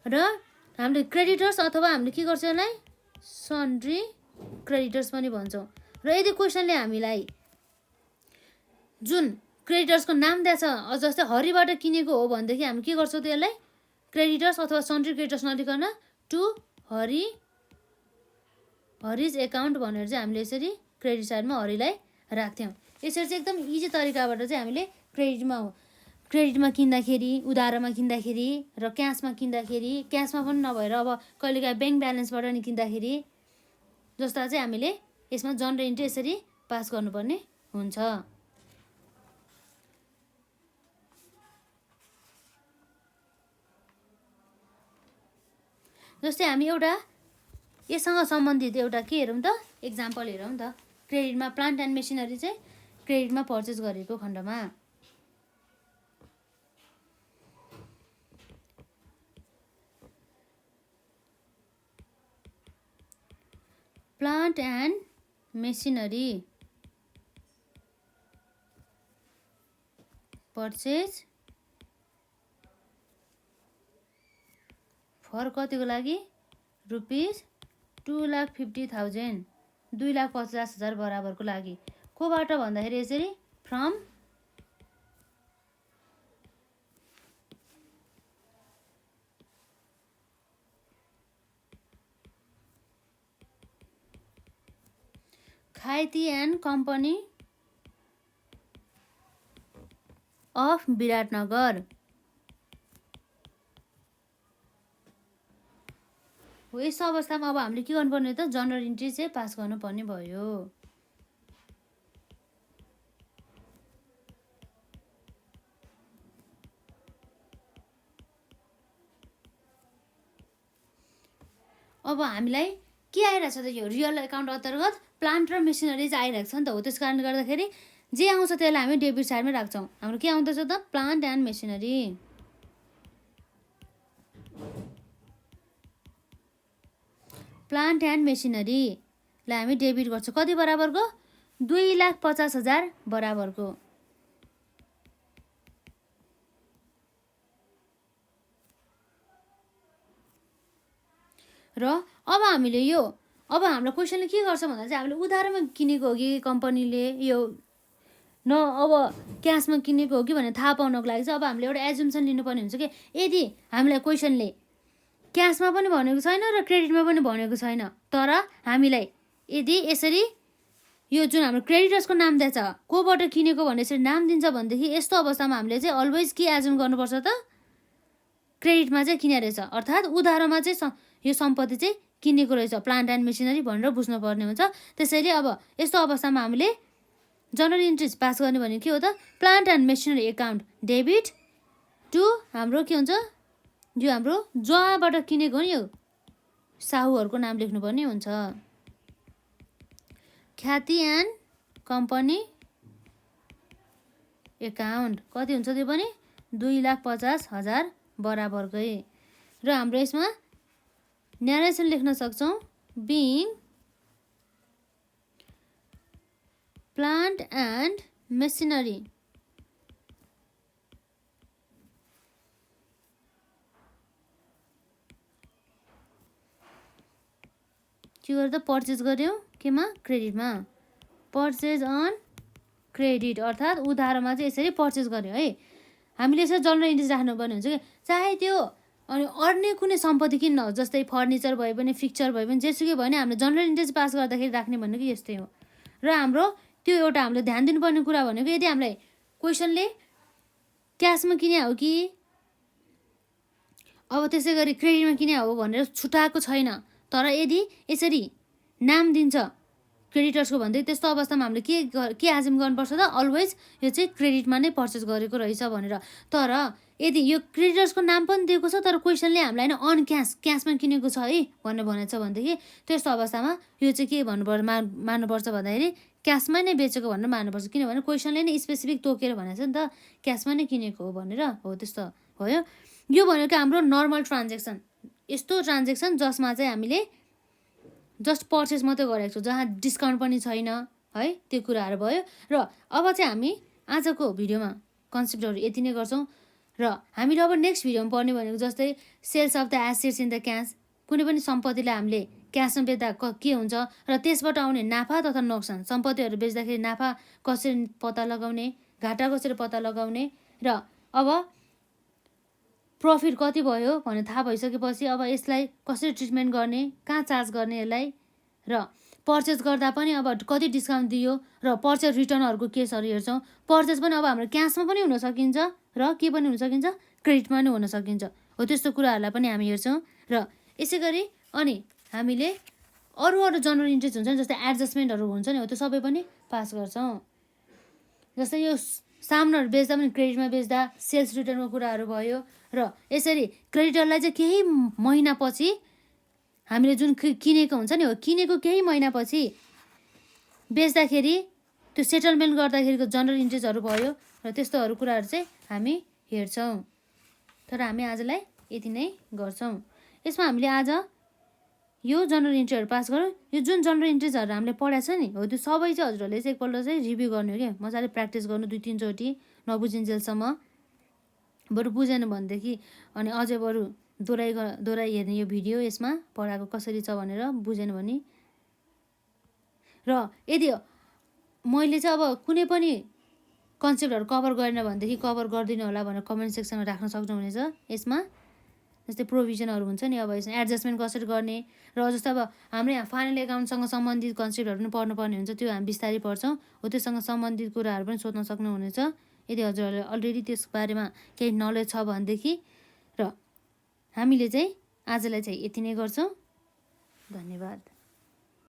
र हामीले क्रेडिटर्स अथवा हामीले के गर्छौँ यसलाई सन्ड्री क्रेडिटर्स पनि भन्छौँ। र यदि क्वेसनले हामीलाई जुन क्रेडिटर्सको नाम दिएछ जस्तै हरिबाट किनेको हो भनेदेखि हामी के गर्छौँ त यसलाई क्रेडिटर्स अथवा सन्ड्री क्रेडिटर्स नलिकन टु हरिज एकाउन्ट भनेर चाहिँ हामीले यसरी क्रेडिट साइडमा हरिलाई राख्थ्यौँ। यसरी चाहिँ एकदम इजी तरिकाबाट चाहिँ हामीले क्रेडिटमा किन्दाखेरि, उधारोमा किन्दाखेरि र क्यासमा किन्दाखेरि, क्यासमा पनि नभएर अब कहिलेकाहीँ ब्याङ्क ब्यालेन्सबाट नि किन्दाखेरि जस्ता चाहिँ हामीले यसमा जनरल इन्ट्री यसरी पास गर्नुपर्ने हुन्छ। जस्तै हामी एउटा यससँग सम्बन्धित एउटा के हेरौँ त, एक्जाम्पल हेरौँ त। क्रेडिटमा प्लान्ट एन्ड मेसिनरी चाहिँ क्रेडिटमा पर्चेस गरेको खण्डमा plant and machinery purchase for कतिको लागि ₹2,50,000 2,50,000 बराबरको लागि कोबाट भन्दाखेरि यसरी from Khaiti and company of Biratnagar हो। यस अवस्थामा अब हामीले के गर्नुपर्ने त जनरल इन्ट्री चाहिँ पास गर्नुपर्ने भयो। अब हामीलाई के आइरहेछ त यो रियल एकाउन्ट अन्तर्गत प्लान्ट र मेसिनरी चाहिँ आइरहेको छ नि त हो। त्यस कारणले गर्दाखेरि जे आउँछ त्यसलाई हामी डेबिट साइडमै राख्छौँ। हाम्रो के आउँदैछ त plant and machinery, plant and मेसिनरीलाई हामी डेबिट गर्छौँ। कति बराबरको 2,50,000 बराबरको। र अब हामीले यो अब हाम्रो क्वेसनले के गर्छ भन्दा चाहिँ हामीले उधारोमा किनेको हो कि कम्पनीले यो न अब क्यासमा किनेको हो कि भनेर थाहा पाउनको लागि चाहिँ अब हामीले एउटा एजुम्सन लिनुपर्ने हुन्छ कि यदि हामीलाई क्वेसनले क्यासमा पनि भनेको छैन र क्रेडिटमा पनि भनेको छैन, तर हामीलाई यदि यसरी यो जुन हाम्रो क्रेडिटर्सको नाम दिएछ कोबाट किनेको भनेर यसरी नाम दिन्छ भनेदेखि यस्तो अवस्थामा हामीले चाहिँ अलवेज के एजुम गर्नुपर्छ त क्रेडिटमा चाहिँ किने रहेछ, अर्थात् उधारोमा चाहिँ यो सम्पत्ति चाहिँ किनेको रहेछ प्लान्ट एन्ड मेसिनरी भनेर बुझ्नुपर्ने हुन्छ। त्यसैले अब यस्तो अवस्थामा हामीले जनरल इन्ट्रिज पास गर्ने भनेको के हो त plant and machinery account debit to हाम्रो के हुन्छ यो हाम्रो जहाँबाट किनेको नि यो साहुहरूको नाम लेख्नुपर्ने हुन्छ। ख्याति एन्ड कम्पनी एकाउन्ट कति हुन्छ त्यो पनि 2,50,000 बराबरकै। र हाम्रो यसमा न्यारेसन लेख्न सक्छौँ बिङ प्लान्ट एन्ड मेसिनरी के गर्दा पर्चेस गर्यौँ केमा क्रेडिटमा, पर्चेस अन क्रेडिट अर्थात् उधारोमा चाहिँ यसरी पर्चेस गर्यो है। हामीले यसरी जनरल इन्ट्रेस्ट राख्नुपर्ने हुन्छ कि चाहे त्यो अनि अन्य कुनै सम्पत्ति किन नहोस्, जस्तै फर्निचर भयो भने, फिक्चर भयो भने, जेसुकै भयो भने हामीले जनरल इन्ट्रेस्ट पास गर्दाखेरि राख्ने भनेको यस्तै हो। र हाम्रो त्यो एउटा हामीले ध्यान दिनुपर्ने कुरा भनेको यदि हामीलाई क्वेसनले क्यासमा किने हो कि अब त्यसै गरी क्रेडिटमा किने हो भनेर छुट्याएको छैन, तर यदि यसरी नाम दिन्छ क्रेडिटर्सको भन्दै त्यस्तो अवस्थामा हामीले के आजिम गर्नुपर्छ त, अलवेज यो चाहिँ क्रेडिटमा नै पर्चेस गरेको रहेछ भनेर। तर यदि यो क्रेडिटर्सको नाम पनि दिएको छ तर क्वेसनले हामीलाई होइन अन क्यासमा किनेको छ है भनेर भनेको छ भनेदेखि त्यस्तो अवस्थामा यो चाहिँ के भन्नुपर्छ मान्नुपर्छ भन्दाखेरि क्यासमा नै बेचेको भनेर मान्नुपर्छ, किनभने क्वेसनले नै स्पेसिफिक तोकेर भनेको छ नि त क्यासमा नै किनेको हो भनेर। हो त्यस्तो भयो। यो भनेको हाम्रो नर्मल ट्रान्जेक्सन, यस्तो ट्रान्जेक्सन जसमा चाहिँ हामीले जस्ट पर्चेस मात्रै गरेको छौँ, जहाँ डिस्काउन्ट पनि छैन है, त्यो कुराहरू भयो। र अब चाहिँ हामी आजको भिडियोमा कन्सेप्टहरू यति नै गर्छौँ र हामीले अब नेक्स्ट भिडियोमा पढ्ने भनेको जस्तै sales of the assets in the cash, कुनै पनि सम्पत्तिलाई हामीले क्यासमा बेच्दा के हुन्छ र त्यसबाट आउने नाफा तथा नोक्सान, सम्पत्तिहरू बेच्दाखेरि नाफा कसरी पत्ता लगाउने, घाटा कसरी पत्ता लगाउने, र अब प्रफिट कति भयो भनेर थाहा भइसकेपछि अब यसलाई कसरी ट्रिटमेन्ट गर्ने, कहाँ चार्ज गर्ने यसलाई, र पर्चेस गर्दा पनि अब कति डिस्काउन्ट दियो, र पर्चेस रिटर्नहरूको केसहरू हेर्छौँ। पर्चेस पनि अब हाम्रो क्यासमा पनि हुन सकिन्छ र के पनि हुन सकिन्छ, क्रेडिटमा पनि हुन सकिन्छ। हो त्यस्तो कुराहरूलाई पनि हामी हेर्छौँ। र यसै गरी अनि हामीले अरू जनरल इन्ट्रेस्ट हुन्छ नि, जस्तै एडजस्टमेन्टहरू हुन्छ नि, हो त्यो सबै पनि पास गर्छौँ। जस्तै यो सामानहरू बेच्दा पनि क्रेडिटमा बेच्दा सेल्स रिटर्नको कुराहरू भयो। र यसरी क्रेडिटरलाई चाहिँ केही महिनापछि हामीले जुन किनेको हुन्छ नि, हो किनेको केही महिनापछि बेच्दाखेरि त्यो सेटलमेन्ट गर्दाखेरिको जनरल इन्ट्रेस्टहरू भयो र त्यस्तोहरू कुराहरू चाहिँ हामी हेर्छौँ। तर हामी आजलाई यति नै गर्छौँ। यसमा हामीले आज यो जनरल इन्ट्रेस्टहरू पास गरौँ। यो जुन जनरल इन्ट्रेस्टहरू हामीले पढाएको छ नि, हो त्यो सबै चाहिँ हजुरहरूले चाहिँ एकपल्ट चाहिँ रिभ्यू गर्नु हो क्या, मजाले प्र्याक्टिस गर्नु 2-3 चोटि नबुझिन्जेलसम्म। बरु बुझेन भनेदेखि अनि अझै बरु दोहोऱ्याइ हेर्ने यो भिडियो, यसमा पढाएको कसरी छ भनेर बुझेन भने। र यदि मैले चाहिँ अब कुनै पनि कन्सेप्टहरू कभर गरेन भनेदेखि कभर गर्दिनँ होला भनेर कमेन्ट सेक्सनमा राख्न सक्नुहुनेछ। यसमा जस्तै प्रोभिजनहरू हुन्छ नि, अब यसमा एडजस्टमेन्ट कसरी गर्ने, र जस्तो अब हाम्रो यहाँ फाइनल एकाउन्टसँग सम्बन्धित कन्सेप्टहरू पनि पढ्नुपर्ने हुन्छ, त्यो हामी बिस्तारै पढ्छौँ। हो त्योसँग सम्बन्धित कुराहरू पनि सोध्न सक्नुहुनेछ यदि हजुरहरूले अलरेडी त्यस बारेमा केही नलेज छ भनेदेखि। र हामीले चाहिँ आजलाई चाहिँ यति नै गर्छौँ। धन्यवाद।